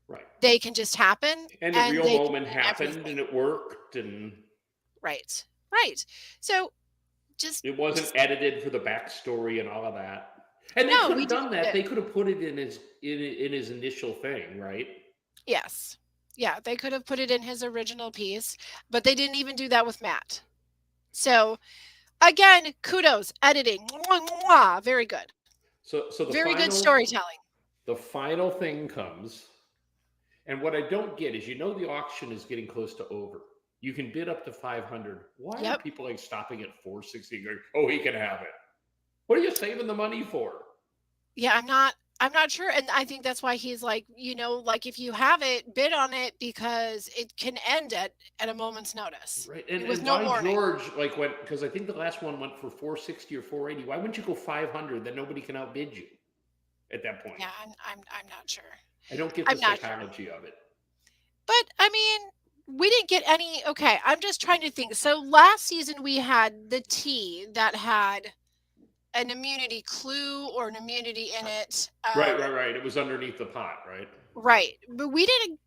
Right. They can just happen. And a real moment happened and it worked. And Right. So it wasn't edited for the backstory and all of that. And they could have done that. They could have put it in his initial thing, right? Yes. Yeah, they could have put it in his original piece, but they didn't even do that with Matt. So again, kudos, editing. Mwah, mwah, very good. So the very good storytelling. The final thing comes. And what I don't get is, the auction is getting close to over. You can bid up to 500. Why are people like stopping at 460 and going, oh, he can have it? What are you saving the money for? Yeah, I'm not sure. And I think that's why he's like, like, if you have it, bid on it, because it can end at a moment's notice. Right. And why George went, because I think the last one went for 460 or 480. Why wouldn't you go 500? Then nobody can outbid you at that point. Yeah, I'm not sure. I don't get the psychology of it. But I mean, we didn't get any. Okay, I'm just trying to think. So last season we had the tea that had an immunity clue or an immunity in it. Right. It was underneath the pot, right? Right, but we didn't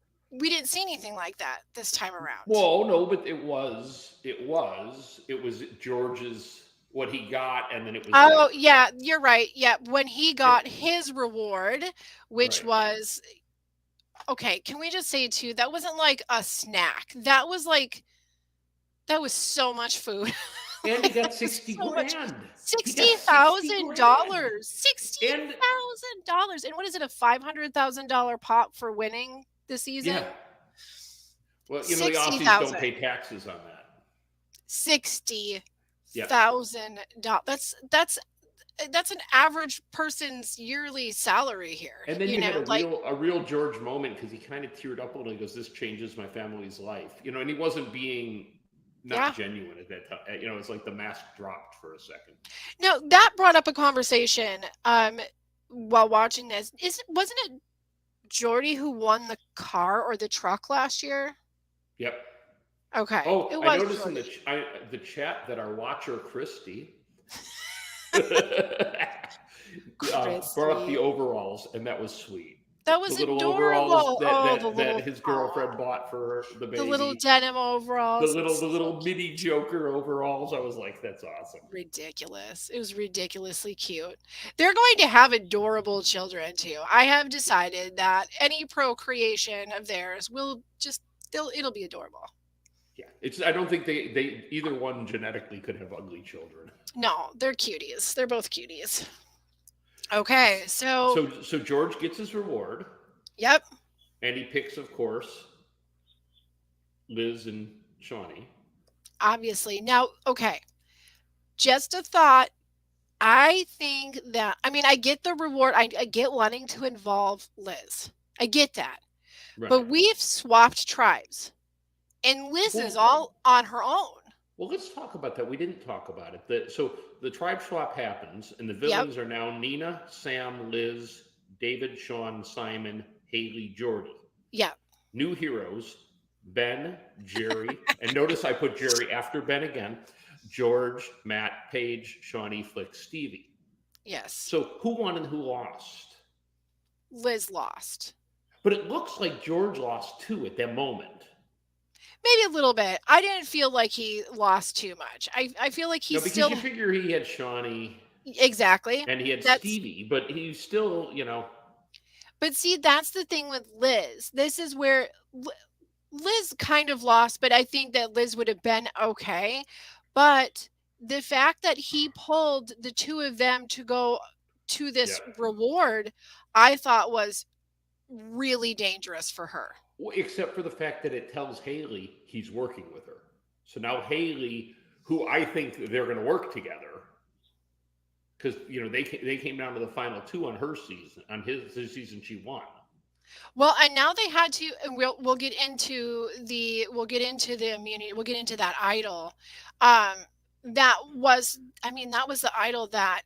see anything like that this time around. Well, no, but it was George's, what he got, and then it was. Oh, yeah, you're right. Yeah, when he got his reward, which was, okay, can we just say too, that wasn't like a snack. That was so much food. And he got $60,000. $60,000. $60,000. And what is it, a $500,000 pop for winning the season? Yeah. Well, the Aussies don't pay taxes on that. $60,000. That's an average person's yearly salary here. And then you had a real George moment, because he kind of teared up a little. He goes, "This changes my family's life," and he wasn't being genuine at that time. It's like the mask dropped for a second. No, that brought up a conversation while watching this. Wasn't it Jordy who won the car or the truck last year? Yep. Okay. Oh, I noticed in the chat that our watcher Christy brought up the overalls, and that was sweet. That was the little adorable. Overalls that his girlfriend bought for the baby. The little denim overalls. The little mini Joker overalls. I was like, that's awesome. Ridiculous. It was ridiculously cute. They're going to have adorable children too. I have decided that any procreation of theirs it'll be adorable. Yeah, I don't think they either one genetically could have ugly children. No, they're cuties. They're both cuties. Okay, so George gets his reward. Yep. And he picks, of course, Liz and Shawnee. Obviously. Now, okay. Just a thought. I think that, I get the reward. I get wanting to involve Liz. I get that. Right. But we've swapped tribes. And Liz is all on her own. Well, let's talk about that. We didn't talk about it. So the tribe swap happens, and the villains are now Nina, Sam, Liz, David, Sean, Simon, Haley, Jordy. Yeah. New heroes, Ben, Jerry, and notice I put Jerry after Ben again, George, Matt, Paige, Shawnee, Flick, Stevie. Yes. So who won and who lost? Liz lost. But it looks like George lost too at that moment. Maybe a little bit. I didn't feel like he lost too much. I feel like he No, because still you figure he had Shawnee exactly. and he had That's Stevie, but he's still, but see, that's the thing with Liz. This is where Liz kind of lost, but I think that Liz would have been okay. But the fact that he pulled the two of them to go to this reward, I thought was really dangerous for her. except for the fact that it tells Haley he's working with her. So now Haley, who I think they're going to work together, because they came down to the final two on her season, on his season she won. Well, and now they had to, and we'll get into the immunity. We'll get into that idol. That was the idol that.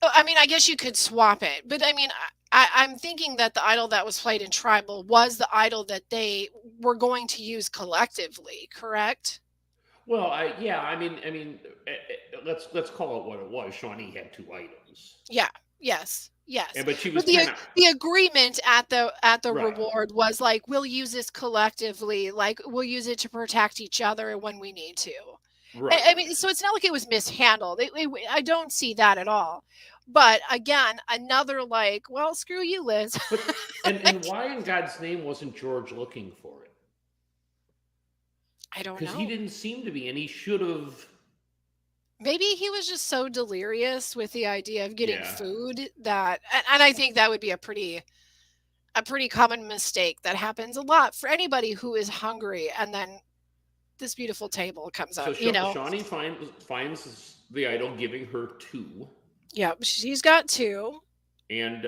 I mean, I guess you could swap it, but I mean, I'm thinking that the idol that was played in Tribal was the idol that they were going to use collectively, correct? Well, let's call it what it was. Shawnee had two items. Yeah. Yes. But she was the agreement at the right. reward was like, we'll use this collectively, like we'll use it to protect each other when we need to. Right. I mean, so it's not like it was mishandled. I don't see that at all. But again, another like, well, screw you, Liz. But, and why in God's name wasn't George looking for it? I don't know. Because he didn't seem to be, and he should have. Maybe he was just so delirious with the idea of getting food that, and I think that would be a pretty common mistake that happens a lot for anybody who is hungry, and then this beautiful table comes up. So Shawnee finds the idol, giving her two. Yep, she's got two. And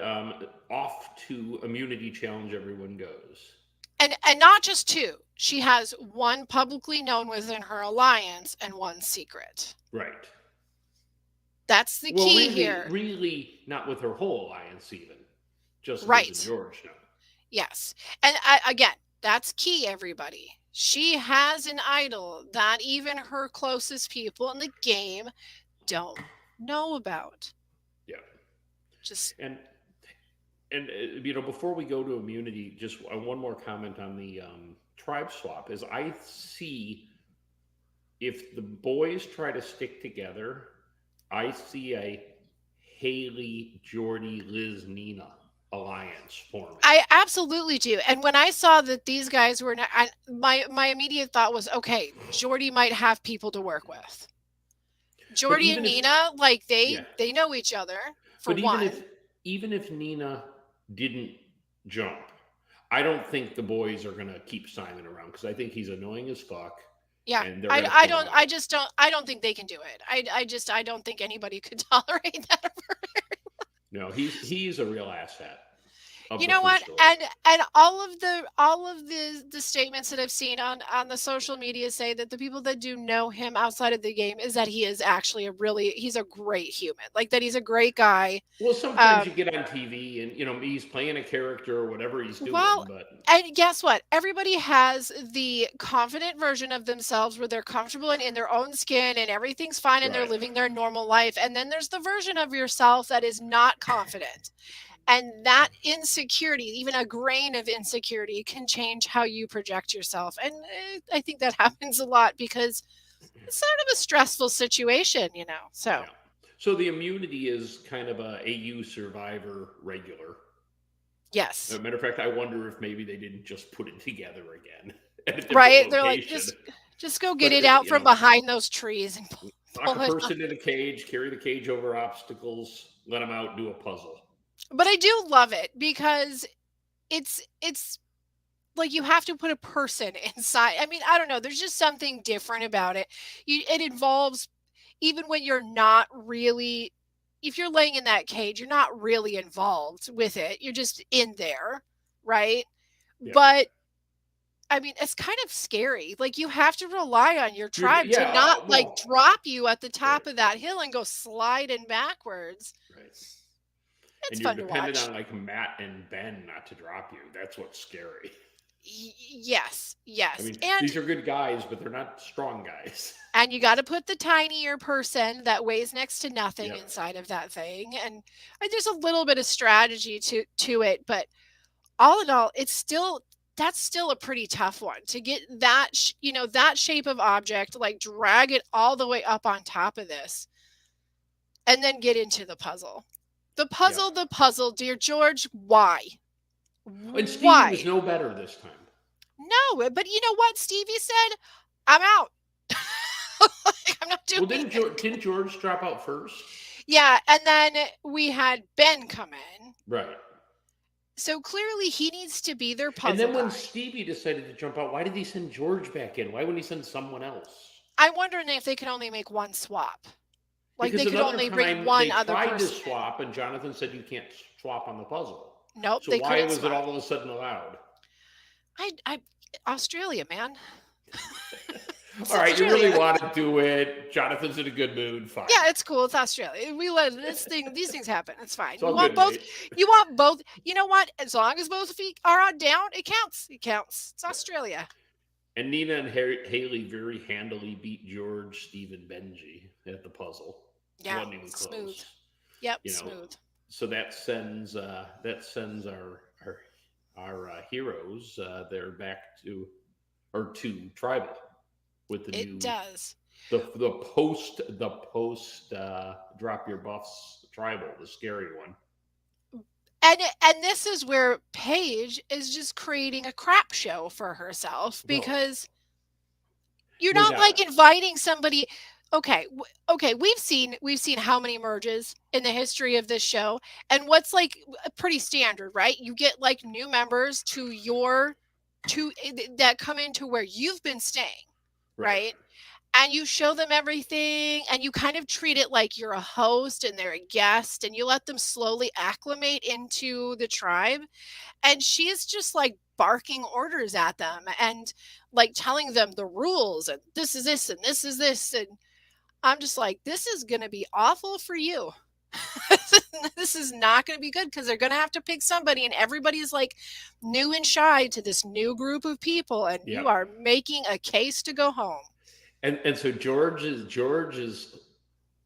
off to immunity challenge everyone goes. And not just two. She has one publicly known within her alliance and one secret. Right. That's the key really, here. Really not with her whole alliance even. Just right. Liz and George now. Yes. And again, that's key, everybody. She has an idol that even her closest people in the game don't know about. Yeah. Just and before we go to immunity, just one more comment on the tribe swap is I see if the boys try to stick together, I see a Haley, Jordy, Liz, Nina alliance forming. I absolutely do. And when I saw that these guys were not, my immediate thought was, okay, Jordy might have people to work with. Jordy and Nina, like they know each other. But even if Nina didn't jump, I don't think the boys are going to keep Simon around because I think he's annoying as fuck. Yeah, I don't think they can do it. I don't think anybody could tolerate that. No, he's a real asset. You know what? And all of the statements that I've seen on the social media say that the people that do know him outside of the game is that he is actually he's a great human. Like that he's a great guy. Well, sometimes you get on TV and he's playing a character or whatever he's doing. And guess what? Everybody has the confident version of themselves where they're comfortable and in their own skin and everything's fine and they're living their normal life. And then there's the version of yourself that is not confident. And that insecurity, even a grain of insecurity, can change how you project yourself. And I think that happens a lot because it's sort of a stressful situation, So, So the immunity is kind of a AU Survivor regular. Yes. As a matter of fact, I wonder if maybe they didn't just put it together again. Right? They're like, just go get it out from behind those trees and lock a person in a cage, carry the cage over obstacles, let them out, do a puzzle. But I do love it because it's like you have to put a person inside. I mean, I don't know. There's just something different about it. It involves, even when you're not really, if you're laying in that cage, you're not really involved with it. You're just in there, right? Yeah. But I mean, it's kind of scary. Like you have to rely on your tribe to not drop you at the top of that hill and go sliding backwards. Right. It's and you're fun to dependent watch. on like Matt and Ben not to drop you. That's what's scary. Yes, I yes. mean, And these are good guys, but they're not strong guys. and you got to put the tinier person that weighs next to nothing Yep. inside of that thing, and there's a little bit of strategy to it, but all in all, that's still a pretty tough one to get that that shape of object, like drag it all the way up on top of this, and then get into the puzzle. The puzzle, dear George. Why? And Stevie was Why? no better this time. No, but you know what Stevie said? I'm out. Like, I'm not doing Well, it. didn't George drop out first? Yeah, and then we had Ben come in. Right. So clearly he needs to be their puzzle And then when guy. Stevie decided to jump out, why did he send George back in? Why wouldn't he send someone else? I'm wondering if they could only make one swap. Like Because they could another only time bring one they other tried person. to swap, and Jonathan said you can't swap on the puzzle. Nope, So they why couldn't was swap. it all of a sudden allowed? Australia, man. All right, you really want to do it. Jonathan's in a good mood. Fine. Yeah, it's cool. It's Australia. We let these things happen. It's fine. It's all You want good, both. mate. You want both. You know what? As long as both feet are on down, it counts. It counts. It's Australia. And Nina and Haley very handily beat George, Steve, and Benji at the puzzle. Yeah, Wasn't even close. smooth. Yep, You know, smooth. So that sends our heroes they're back to tribal with the new. It does. The post drop your buffs tribal, the scary one. And this is where Paige is just creating a crap show for herself because you're not like inviting somebody. Okay, we've seen how many merges in the history of this show, and what's like pretty standard, right? You get like new members that come into where you've been staying, right? And you show them everything, and you kind of treat it like you're a host and they're a guest, and you let them slowly acclimate into the tribe. And she's just like barking orders at them and like telling them the rules, and this is this and this is this. And I'm just like, this is going to be awful for you. This is not going to be good because they're going to have to pick somebody, and everybody's like new and shy to this new group of people, and you are making a case to go home. And so George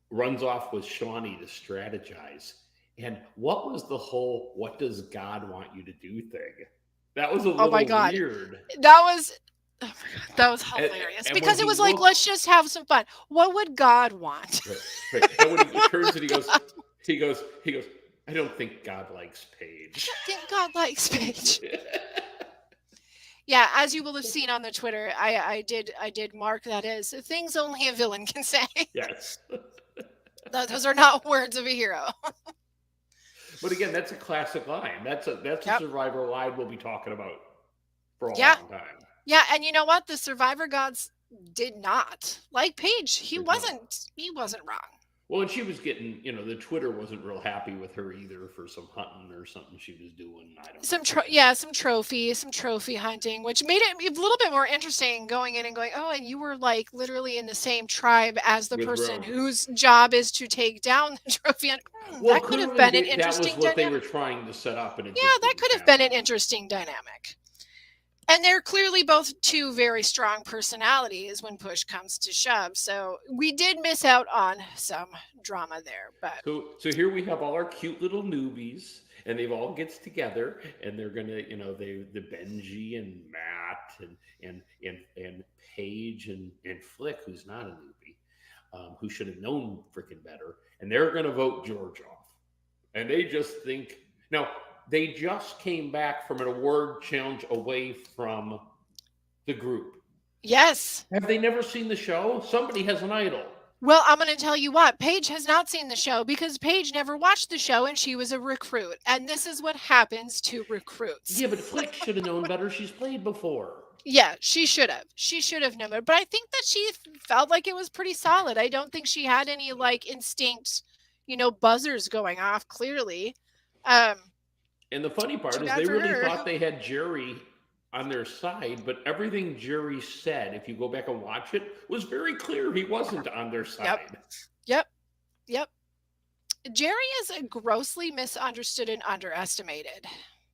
runs off with Shawnee to strategize. And what was the whole "what does God want you to do" thing? That was a little weird. That was hilarious because it was like, let's just have some fun. What would God want? Right. And when he turns and he goes, I don't think God likes Paige. I think God likes Paige. Yeah, as you will have seen on the Twitter, I did mark that as things only a villain can say. Yes. Those are not words of a hero. But again, that's a classic line. That's a Survivor line we'll be talking about for a long time. Yeah, and you know what? The Survivor gods did not like Paige. He wasn't wrong. Well, and she was getting, the Twitter wasn't real happy with her either for some hunting or something she was doing. I don't know. Some trophy hunting, which made it a little bit more interesting going in and going, oh, and you were like literally in the same tribe as the person whose job is to take down the trophy. That could have been an interesting dynamic. That was what they were trying to set up. And that could have been an interesting dynamic. And they're clearly both two very strong personalities when push comes to shove. So we did miss out on some drama there. But so here we have all our cute little newbies, and they've all gets together, and they're gonna, the Benji and Matt and Paige and Flick, who's not a newbie, who should have known freaking better, and they're gonna vote George off. And they just think now. They just came back from an award challenge away from the group. Yes. Have they never seen the show? Somebody has an idol. Well, I'm going to tell you what. Paige has not seen the show because Paige never watched the show and she was a recruit. And this is what happens to recruits. Yeah, but Flick should have known better. She's played before. Yeah, she should have. She should have known better. But I think that she felt like it was pretty solid. I don't think she had any like instinct, buzzers going off clearly. And the funny part is they really thought they had Jerry on their side, but everything Jerry said, if you go back and watch it, was very clear he wasn't on their side. Yep. Jerry is a grossly misunderstood and underestimated.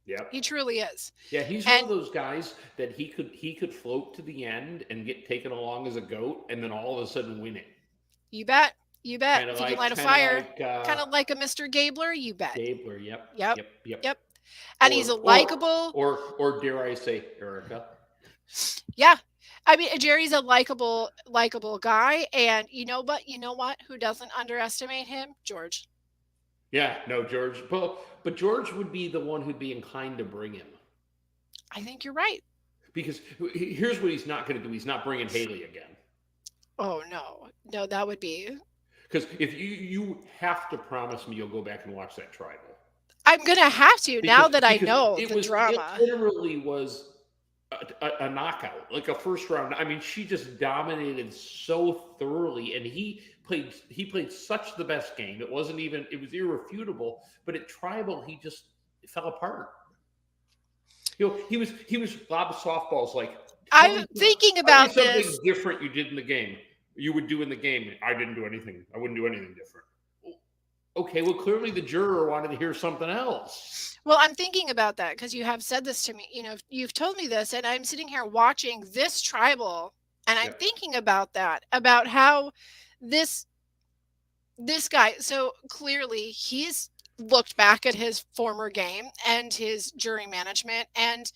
Yep. He truly is. Yeah, he's one And of those guys that he could float to the end and get taken along as a goat, and then all of a sudden win it. you bet, you bet. Kind of If he can like, light a kind of fire, like kind of like a Mr. Gabler, you bet. Gabler. Yep, Yep, yep, yep. yep. And Or he's a likable. or dare I say, Erica? Yeah. I mean, Jerry's a likable guy. And you know what? Who doesn't underestimate him? George. Yeah, no, George. But George would be the one who'd be inclined to bring him. I think you're right. Because here's what he's not going to do. He's not bringing Haley again. Oh, no, that would be. Because if you have to promise me you'll go back and watch that tribal. I'm going to have to now that I know the it drama. It literally was a knockout, like a first round. I mean, she just dominated so thoroughly, and he played such the best game. It was irrefutable, but at tribal he just fell apart. He was lobbing softballs like, I'm thinking about something this. different you did in the game. You would do in the game. I didn't do anything. I wouldn't do anything different. Okay, well, clearly the juror wanted to hear something else. Well, I'm thinking about that because you have said this to me. You've told me this, and I'm sitting here watching this tribal, and I'm thinking about that, about how this guy. So clearly, he's looked back at his former game and his jury management, and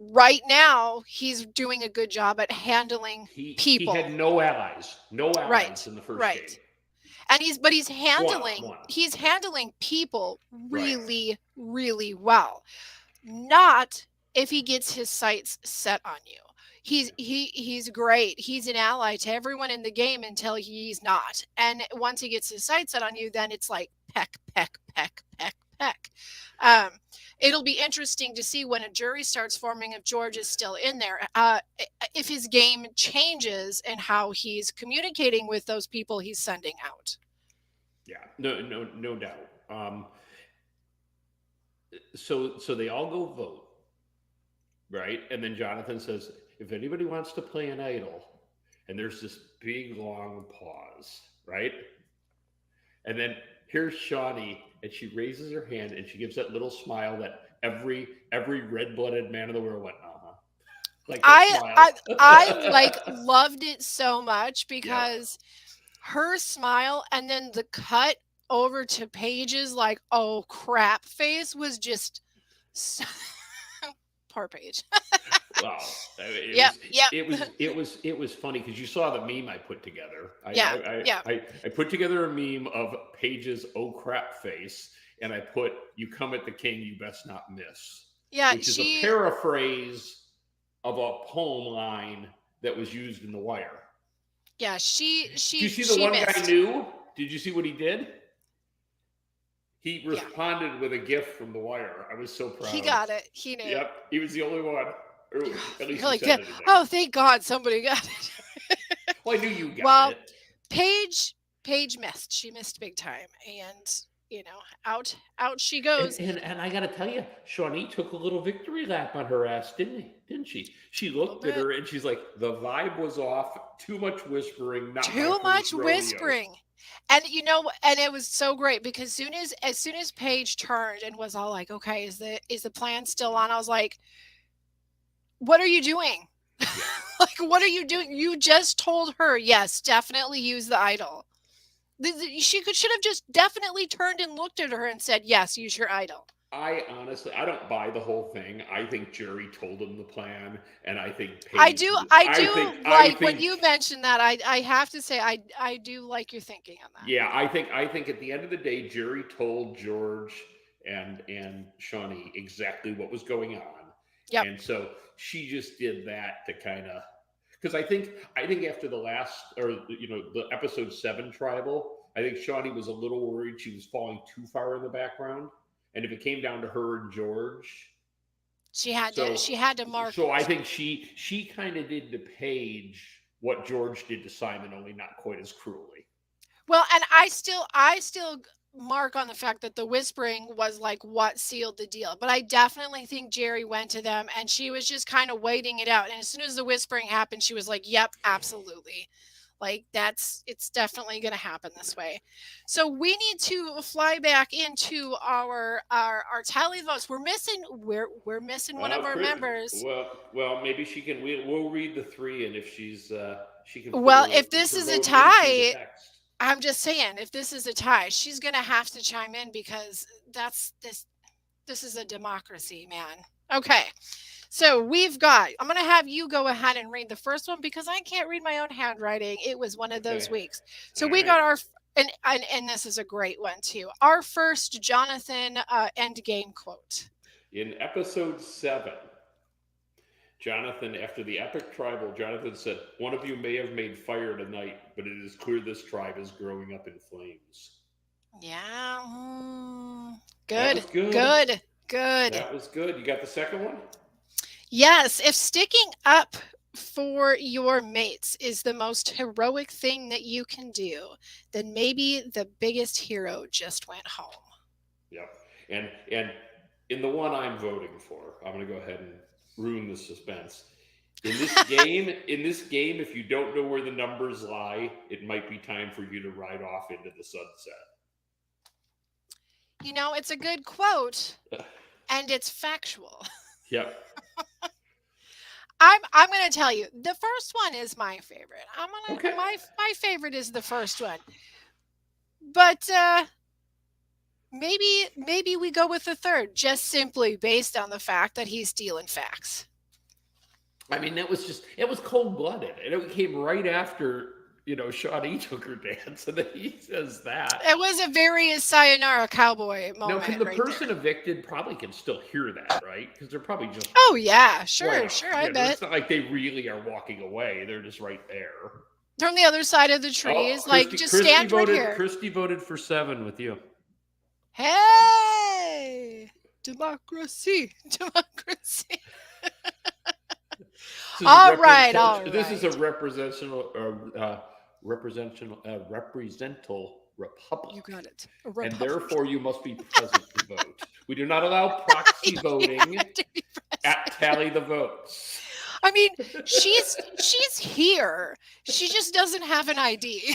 right now he's doing a good job at handling people. He had no allies in the first game. And he's handling people really, really well. Not if he gets his sights set on you. He's great. He's an ally to everyone in the game until he's not. And once he gets his sights set on you, then it's like peck, peck, peck, peck, peck. It'll be interesting to see when a jury starts forming if George is still in there, if his game changes and how he's communicating with those people he's sending out. Yeah, no doubt. So they all go vote, right? And then Jonathan says, if anybody wants to play an idol, and there's this big long pause, right? And then here's Shawnee, and she raises her hand and she gives that little smile that every red-blooded man in the world went, like I like loved it so much because her smile and then the cut over to Paige's like, oh crap face was just poor Paige. Wow. It was funny because you saw the meme I put together. I put together a meme of Paige's oh crap face, and I put, you come at the king, you best not miss. Yeah, which is a paraphrase of a poem line that was used in The Wire. Yeah, Did you see the one missed. Guy knew? Did you see what he did? He responded with a gift from The Wire. I was so proud. He got it. He knew. Yep, he was the only one. Or at least like that. Oh, thank God somebody got it. Well, I knew you got it. Paige missed. She missed big time, and out she goes. And I got to tell you, Shawnee took a little victory lap on her ass, didn't she? She looked at her and she's like, the vibe was off. Too much whispering. Not too much whispering. And and it was so great because as soon as Paige turned and was all like, okay, is the plan still on? I was like, what are you doing? Yeah. Like, what are you doing? You just told her, yes, definitely use the idol. She should have just definitely turned and looked at her and said, yes, use your idol. I honestly don't buy the whole thing. I think Jerry told him the plan, and I think Paige, I think when you mentioned that, I have to say I do like your thinking on that. Yeah, I think at the end of the day, Jerry told George and Shawnee exactly what was going on. Yep. And so she just did that to kind of, because I think after the last, or the episode 7 tribal, I think Shawnee was a little worried she was falling too far in the background. And if it came down to her and George, she had to mark. So I think she kind of did to Paige what George did to Simon, only not quite as cruelly. Well, and I still mark on the fact that the whispering was like what sealed the deal. But I definitely think Jerry went to them and she was just kind of waiting it out. And as soon as the whispering happened, she was like, yep, absolutely. Like it's definitely going to happen this way. So we need to fly back into our tally votes. We're missing one of our members. Well, maybe she can. We'll read the three, and if she can put Well, her, if this her is a vote in through the tie, text. I'm just saying, if this is a tie, she's going to have to chime in because this is a democracy, man. Okay. So I'm going to have you go ahead and read the first one because I can't read my own handwriting. It was one of those weeks. So we got our, and this is a great one too. Our first Jonathan endgame quote. In episode 7, Jonathan, after the epic tribal, Jonathan said, "One of you may have made fire tonight, but it is clear this tribe is growing up in flames." Yeah. Good. That was good. Good. That was good. You got the second one? Yes. If sticking up for your mates is the most heroic thing that you can do, then maybe the biggest hero just went home. Yep. And in the one I'm voting for, I'm going to go ahead and ruin the suspense. In this game, if you don't know where the numbers lie, it might be time for you to ride off into the sunset. You know, it's a good quote, and it's factual. Yep. I'm going to tell you, the first one is my favorite. Okay. My favorite is the first one. But maybe we go with the third, just simply based on the fact that he's stealing facts. I mean, it was cold-blooded, and it came right after, Shawnee took her dance, and then he says that. It was a very sayonara cowboy moment. Now, can the person evicted probably can still hear that, right? Because they're probably just... Oh, yeah, sure, I bet. It's not like they really are walking away. They're just right there. From the other side of the trees, stand right here. Christy voted for 7 with you. Hey! Democracy. All right. This is a representational republic. You got it. And therefore, you must be present to vote. We do not allow proxy voting at Tally the Votes. I mean, she's here. She just doesn't have an ID.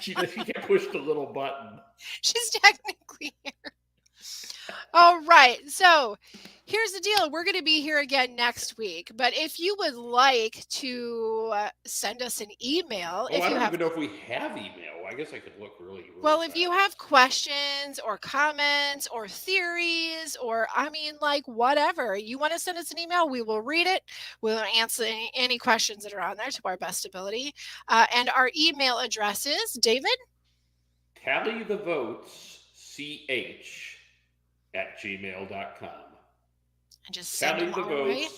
She can't push the little button. She's technically here. All right. So here's the deal. We're going to be here again next week. But if you would like to send us an email. I don't even know if we have email. I guess I could look really well, fast. if you have questions or comments or theories or, whatever, you want to send us an email, we will read it. We'll answer any questions that are on there to our best ability. And our email address is, David? tallythevotesch@gmail.com. And just send them all, right?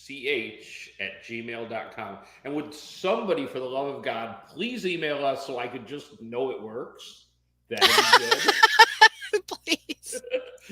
tallythevotesch@gmail.com. And would somebody, for the love of God, please email us so I could just know it works? That'd be good. Please.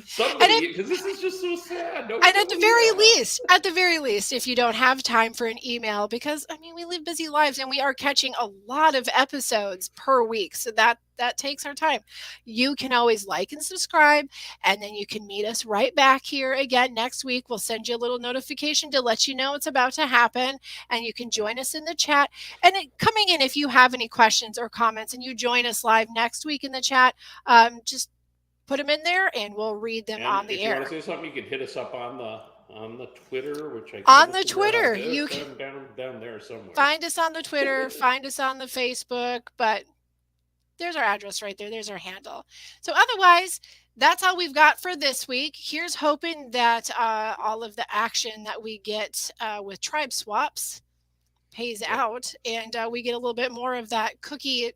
Somebody, because this is just so sad. And at the very least, if you don't have time for an email, because we live busy lives and we are catching a lot of episodes per week, so that takes our time. You can always like and subscribe, and then you can meet us right back here again next week. We'll send you a little notification to let you know it's about to happen, and you can join us in the chat. And coming in, if you have any questions or comments, and you join us live next week in the chat, just put them in there, and we'll read them on the air. If you want to say something, you can hit us up on the Twitter, which I can on the Twitter. You can down there somewhere. Find us on the Twitter, find us on the Facebook, but there's our address right there. There's our handle. So otherwise, that's all we've got for this week. Here's hoping that all of the action that we get with tribe swaps pays out, and we get a little bit more of that cookie.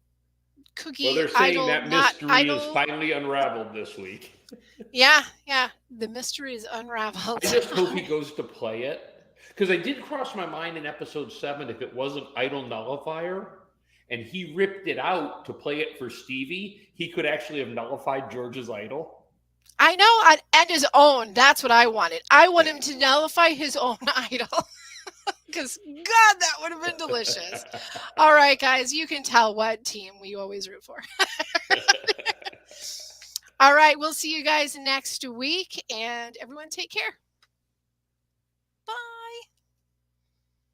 Well, they're saying that mystery is finally unraveled this week. Yeah. The mystery is unraveled. I just hope he goes to play it. Because I did cross my mind in episode 7 if it was an idol nullifier and he ripped it out to play it for Stevie, he could actually have nullified George's idol. I know, and his own. That's what I wanted. I want him to nullify his own idol. Because, God, that would have been delicious. All right, guys, you can tell what team we always root for. All right, we'll see you guys next week, and everyone take care.